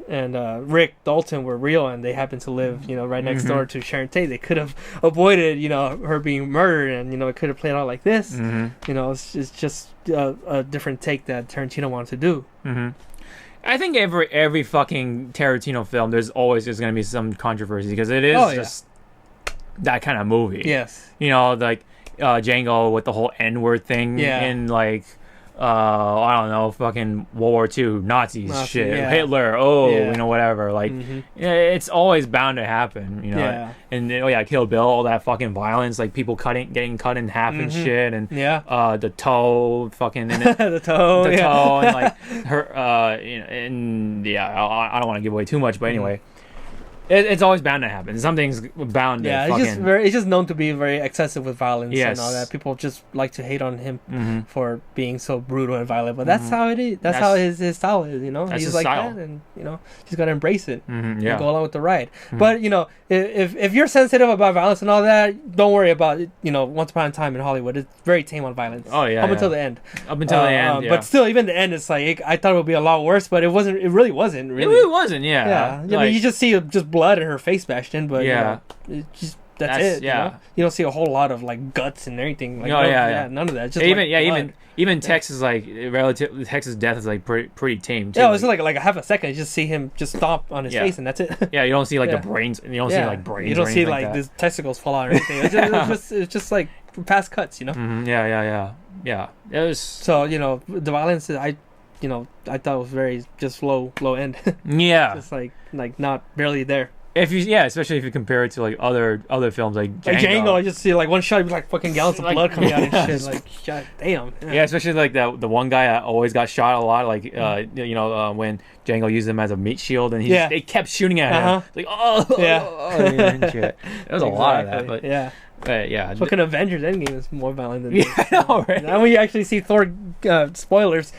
Rick Dalton were real and they happened to live, you know, right next door to Sharon Tate. They could have avoided, you know, her being murdered, and you know, it could have played out like this. You know, it's just a different take that Tarantino wanted to do. I think every fucking Tarantino film, there's always going to be some controversy because it is just that kind of movie. Yes. You know, like Django with the whole N-word thing and like I don't know, fucking World War II, Nazis shit, Hitler, you know, whatever. Like, it's always bound to happen, you know. And Kill Bill, all that fucking violence, like people getting cut in half and shit, and the toe, fucking the toe, and like her, you know, and I don't want to give away too much, but anyway. It's always bound to happen. Something's bound to fucking... it's just known to be very excessive with violence and all that. People just like to hate on him for being so brutal and violent, but that's how it is. That's how his style is, you know? He's like style. That, and, you know, he's got to embrace it and go along with the ride. But, you know, if you're sensitive about violence and all that, don't worry about it. You know, Once Upon a Time in Hollywood, it's very tame on violence. Oh, yeah. Up until the end. Up until the end, But still, even the end, it's like, I thought it would be a lot worse, but it wasn't. It really wasn't, really. It really wasn't, yeah. I mean, you just see just blood and her face bashed in, but you know, it's just that's it. You know? You don't see a whole lot of like guts and everything. Like, none of that. Just even Tex's like relative Tex's death is like pretty tame too. Yeah, it was like a half a second. You just see him just stomp on his face and that's it. Yeah, you don't see like the brains. You don't see like brains. You don't see like his testicles fall out or anything. It's just like past cuts, you know. Yeah. It was so, you know, the violence. I thought it was very just low end. Just like not barely there. Especially if you compare it to like other films like Django. I just see like one shot, it'd be like fucking gallons of blood coming out and shit. Like, God damn. Yeah, especially like the one guy that always got shot a lot. Like when Django used him as a meat shield, and they kept shooting at him. Like shit. There was a lot of that, but yeah. Fucking Avengers Endgame is more violent than this. I know, right? Now we actually see Thor. Spoilers.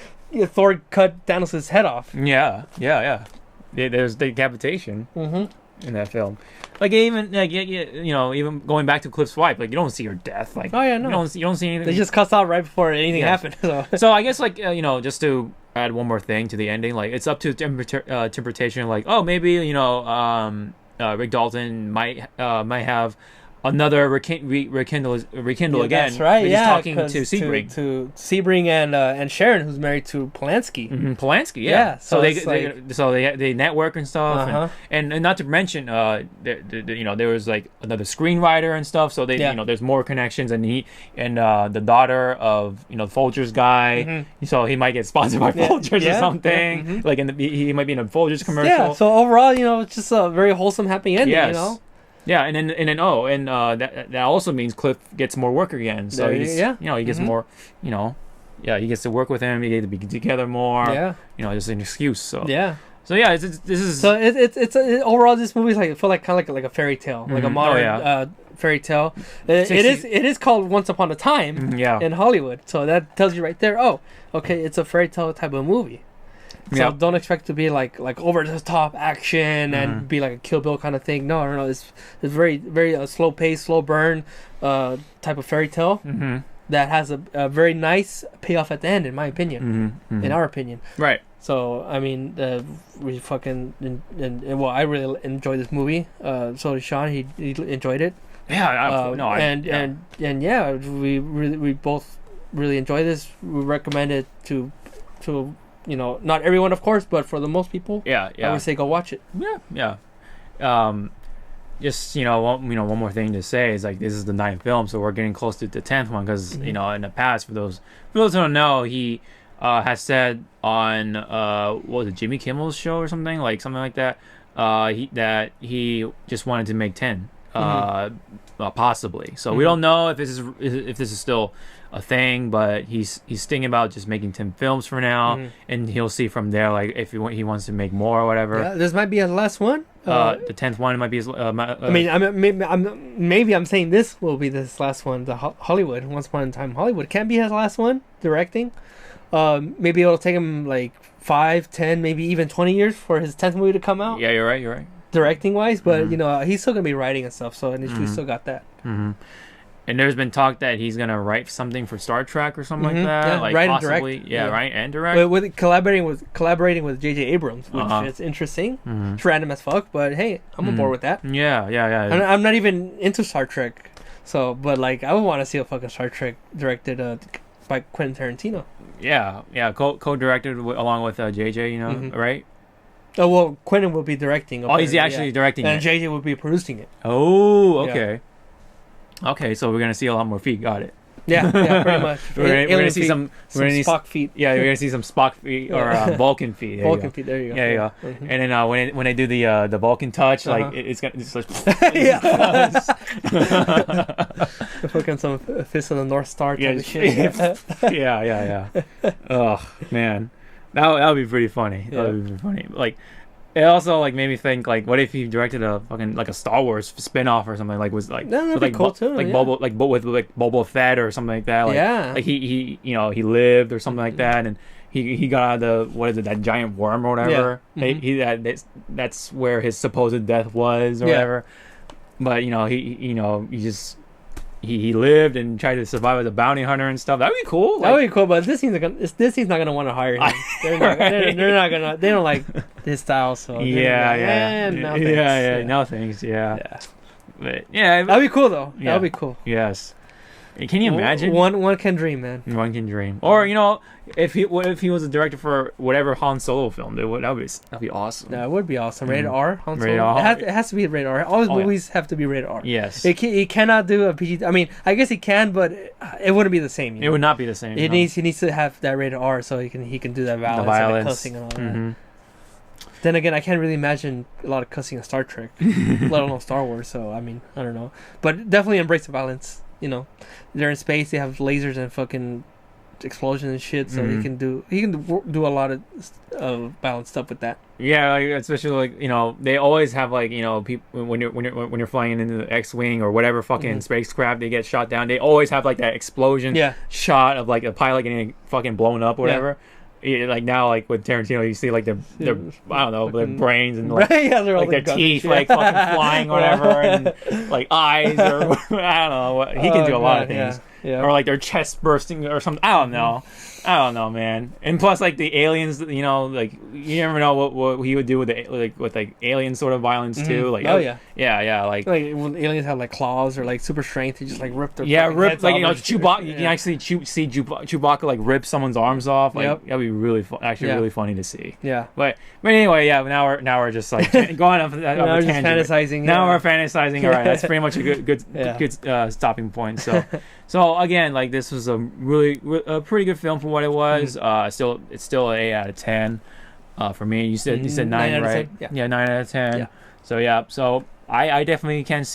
Thor cut Thanos' head off. Yeah. There's decapitation in that film. Like even even going back to Cliff's wife, like you don't see her death. Like you don't see anything. They just cuss out right before anything happened. So I guess like just to add one more thing to the ending, like it's up to interpretation. Like maybe Rick Dalton might have another rekindle again. That's right. He's talking to Sebring. To Sebring and Sharon, who's married to Polanski. Polanski, yeah. So they network and stuff, and not to mention, there was like another screenwriter and stuff. So they, there's more connections, and the daughter of the Folgers guy. So he might get sponsored by Folgers or something. Like he might be in a Folgers commercial. Yeah. So overall, it's just a very wholesome, happy ending. Yes. You know. Yeah, and then that also means Cliff gets more work again. So he gets more, he gets to work with him. He gets to be together more. Yeah, just an excuse. So it's overall this movie is felt like kind of like a fairy tale, like a modern fairy tale. It is called Once Upon a Time in Hollywood. So that tells you right there. Oh, okay, it's a fairy tale type of movie. So don't expect it to be like over the top action and be like a Kill Bill kind of thing. No. It's very very slow pace, slow burn type of fairy tale that has a very nice payoff at the end, in my opinion. In our opinion, right? So I mean, we fucking I really enjoyed this movie. So did Sean. He enjoyed it. Yeah, and yeah, we both really enjoy this. We recommend it to not everyone, of course, but for the most people. Yeah. I would say go watch it. Yeah. Just one more thing to say is like this is the 9th film, so we're getting close to the 10th one because in the past, for those who don't know, he has said on what was it, Jimmy Kimmel's show or something like that, he just wanted to make 10, possibly. So we don't know if this is still a thing, but he's thinking about just making 10 films for now, and he'll see from there like if he wants to make more or whatever. Yeah, this might be a last one. The 10th one might be his. Maybe I'm saying this will be this last one. The Hollywood, Once Upon a Time Hollywood, can be his last one directing. Maybe it'll take him like 5, 10, maybe even 20 years for his 10th movie to come out. Yeah, you're right. Directing wise, but he's still gonna be writing and stuff, so he's still got that. And there's been talk that he's gonna write something for Star Trek or something like that. Yeah, like write possibly, and direct. Write and direct. With collaborating with J.J. Abrams, which is interesting. It's random as fuck, but hey, I'm on board with that. Yeah. I'm not even into Star Trek, so but like I would want to see a fucking Star Trek directed by Quentin Tarantino. Yeah. Co-directed along with JJ, right? Oh well, Quentin will be directing. Oh, he's actually directing and it. JJ will be producing it. Oh, okay. Yeah. Okay, so we're gonna see a lot more feet. Got it. Yeah, pretty much. we're gonna see some Spock feet. Yeah, we're gonna see some Spock feet or Vulcan feet. Vulcan feet. There you go. Yeah, you go. And then when they do the Vulcan touch, like it's like fucking some Fist of the North Star type of shit. Yeah. Oh man, that would be pretty funny. That would be pretty funny. Like. It also like made me think like, what if he directed a fucking like a Star Wars spin-off or something, like was like that'd be cool too, like Boba Fett or something like that. Like, like he he lived or something like that, and he got out of that giant worm or whatever. Yeah. That's where his supposed death was or whatever. But he lived and tried to survive as a bounty hunter and stuff. That'd be cool. That'd be cool, but Disney's not gonna want to hire him. They're not gonna. They don't like his style. So no thanks. Yeah. But yeah, that'd be cool though. Yeah. That'd be cool. Yes. Can you imagine? One can dream, man. One can dream. Or if he was a director for whatever Han Solo film, that'd be awesome. That would be awesome. Rated R. Han Solo. Rated R. It has to be rated R. All his movies have to be rated R. Yes. He cannot do a PG. I mean, I guess he can, but it wouldn't be the same. It would not be the same. He needs to have that rated R so he can do that violence and the cussing and all that. Then again, I can't really imagine a lot of cussing in Star Trek, let alone Star Wars. So I mean, I don't know, but definitely embrace the violence. They're in space. They have lasers and fucking explosions and shit. So he can do a lot of violent stuff with that. Yeah, like, especially like they always have like people when you're flying into the X-wing or whatever fucking spacecraft, they get shot down. They always have like that explosion shot of like a pilot getting fucking blown up or whatever. Yeah. Like now, like with Tarantino, you see like their I don't know, their brains and like, like their teeth like fucking flying or whatever, and like eyes or I don't know. He can do a lot of things. Yeah. Or like their chest bursting or something. I don't know, man. And plus, like the aliens, like you never know what he would do with alien sort of violence too. Like like when aliens have like claws or like super strength, he just like rip their rip like Chewbacca. You can actually see Chewbacca like rip someone's arms off. Like that'd be really really funny to see. Yeah. But anyway, now we're just like going off. Now we're just fantasizing. Now we're fantasizing. All right, that's pretty much a good stopping point. So again, like this was a pretty good film for what it was. It's still an 8 out of 10 for me. You said 9, right? Yeah, 9 out of 10. Yeah. So I definitely can't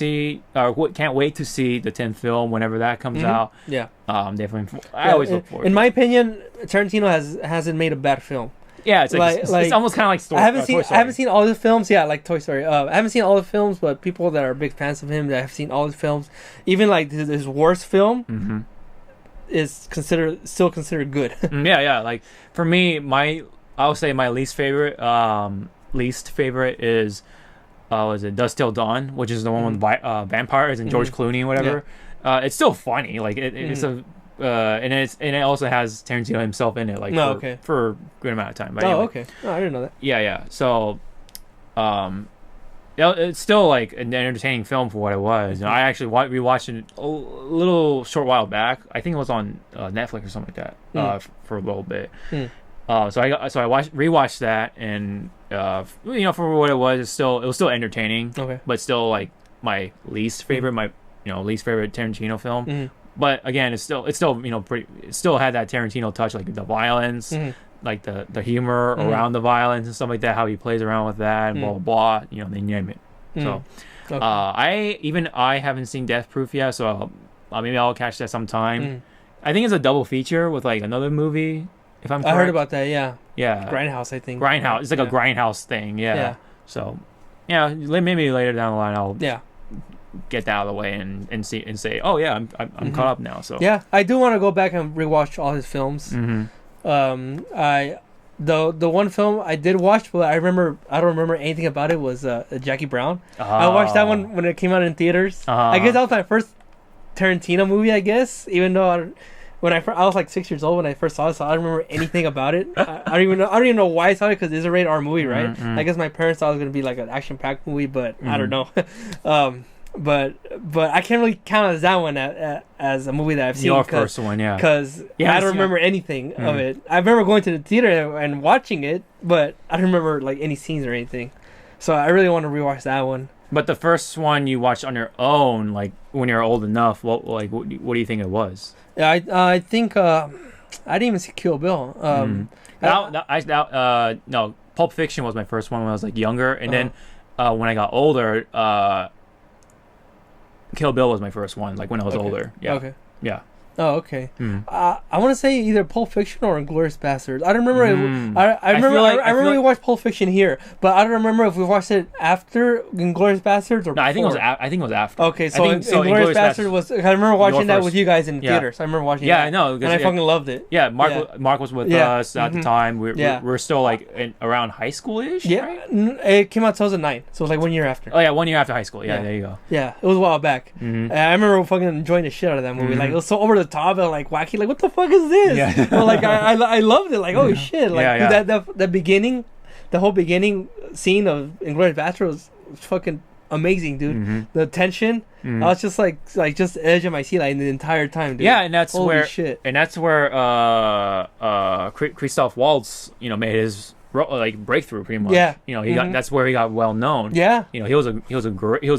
wait to see the 10th film whenever that comes out. Yeah. Definitely. I always look forward. In my opinion, Tarantino hasn't made a bad film. Yeah, it's it's almost kind of like Story. I haven't seen all the films. Yeah, like Toy Story. I haven't seen all the films, but people that are big fans of him that have seen all the films, even like his worst film, is still considered good. Yeah. Like for me, I would say my least favorite is was it Dusk Till Dawn, which is the one with vampires and George Clooney and whatever. Yeah. It's still funny. Like it's a. And it also has Tarantino himself in it, like for a good amount of time. But anyway. Okay. Oh, I didn't know that. Yeah. So, it's still like an entertaining film for what it was. And I actually rewatched it a little short while back. I think it was on Netflix or something like that for a little bit. So I rewatched that, and for what it was, it was still entertaining. Okay. But still like my least favorite, least favorite Tarantino film. But again, it's still pretty. It still had that Tarantino touch, like the violence, like the humor around the violence and stuff like that. How he plays around with that, and blah blah blah. They name it. So, okay. I haven't seen Death Proof yet, so maybe I'll catch that sometime. I think it's a double feature with like another movie. If I'm correct. I heard about that. Yeah. Yeah. Grindhouse, I think. Grindhouse. It's like a Grindhouse thing. Yeah. So, maybe later down the line I'll get that out of the way and say, oh yeah, I'm caught up now. So yeah, I do want to go back and rewatch all his films. The one film I did watch, but I don't remember anything about it, was Jackie Brown. I watched that one when it came out in theaters. I guess that was my first Tarantino movie, I guess, even though I was like 6 years old when I first saw it, so I don't remember anything about it. I don't even know why I saw it, because it's a rated R movie, right? I guess my parents thought it was gonna be like an action-packed movie, but I don't know. But I can't really count as that one as a movie that I've seen. Your first one, yeah. Because I don't remember anything of it. I remember going to the theater and watching it, but I don't remember like any scenes or anything. So I really want to rewatch that one. But the first one you watched on your own, like when you're old enough, what do you think it was? Yeah, I think I didn't even see Kill Bill. No, Pulp Fiction was my first one when I was like younger, and then when I got older, Kill Bill was my first one, like when I was older. Yeah. Okay. Yeah. Oh, okay. I want to say either Pulp Fiction or Inglourious Basterds. I don't remember. I remember we watched Pulp Fiction here, but I don't remember if we watched it after Inglourious Basterds or. No, I think it was after. Okay, so Inglourious Basterds was. I remember watching that with you guys in the theaters. I remember watching. Yeah, I know, and I fucking loved it. Yeah, Mark was with us at the time. We're still like around high school-ish. Yeah, right? It came out 2009, so it was like 1 year after. Oh yeah, 1 year after high school. Yeah, there you go. Yeah, it was a while back. I remember fucking enjoying the shit out of that movie. Like it was so over the top and like wacky. Like, what the fuck is this? Yeah. But like I loved it. Like, oh shit! Like that beginning, the whole beginning scene of Inglourious Basterds was fucking amazing, dude. The tension, I was just like just edge of my seat like the entire time, dude. Yeah, and that's Holy where shit. And that's where Christoph Waltz, made his breakthrough pretty much. Yeah. That's where he got well known. Yeah. He was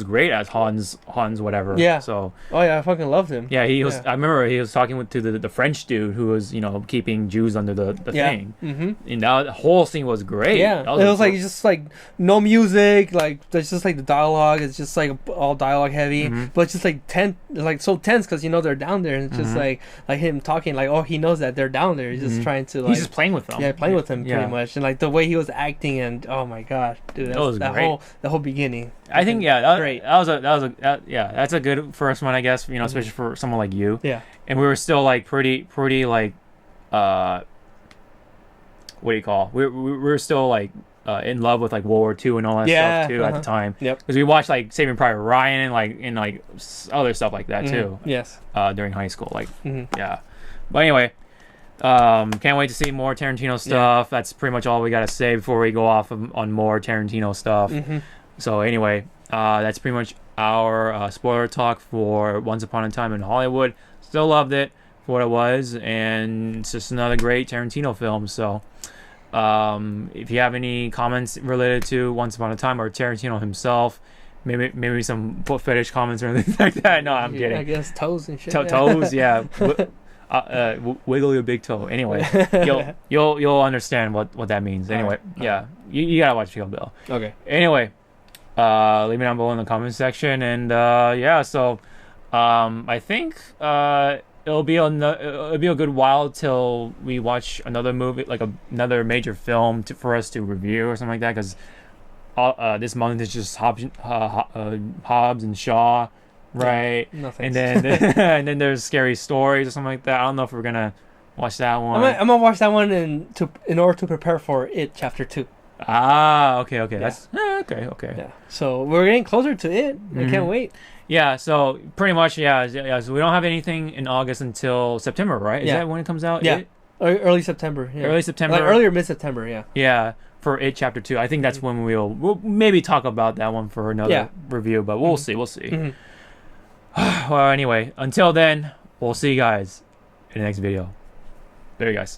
great as Hans whatever. Yeah. So. Oh yeah, I fucking loved him. Yeah, he was. I remember he was talking to the French dude who was keeping Jews under the thing. And that whole scene was great. Yeah. It was like just like no music, like there's just like the dialogue. It's just like all dialogue heavy, but it's just like tense, like so tense because they're down there, and it's just like him talking like he knows that they're down there. He's just trying to he's just playing with them. Yeah, playing with them pretty much, and like the way he was acting, and oh my god, dude, that was great. The whole beginning. I think great. That's a good first one, I guess. Especially for someone like you. Yeah. And we were still like pretty like, what do you call? We were still like in love with like World War II and all that stuff too at the time. Yep. Because we watched like Saving Private Ryan and like other stuff like that too. Yes. During high school, yeah. But anyway. Can't wait to see more Tarantino stuff. That's pretty much all we gotta say before we go off on more Tarantino stuff. So anyway, that's pretty much our spoiler talk for Once Upon a Time in Hollywood. Still loved it for what it was, and it's just another great Tarantino film. So if you have any comments related to Once Upon a Time or Tarantino himself, maybe some foot fetish comments or anything like that. No, I'm kidding. I guess toes and shit. Toes, yeah. Wiggle your big toe. Anyway, you'll understand what that means. Anyway, you gotta watch Kill Bill. Okay. Anyway, leave me down below in the comment section, and so I think it'll be a good while till we watch another movie, like another major film for us to review or something like that, because this month is just Hobbs and Shaw. Right, and then and then there's Scary Stories or something like that. I don't know if we're gonna watch that one. I'm gonna watch that one in order to prepare for It Chapter 2. Okay. Yeah. That's okay. Yeah. So we're getting closer to it. I can't wait. Yeah. So pretty much, yeah. So we don't have anything in August until September, right? Is that when it comes out? Yeah. Early September. Yeah. Early September. Like earlier mid-September. Yeah. Yeah. For It Chapter 2. I think that's when we'll maybe talk about that one for another review, but we'll see. We'll see. Well, anyway, until then, we'll see you guys in the next video. There you guys.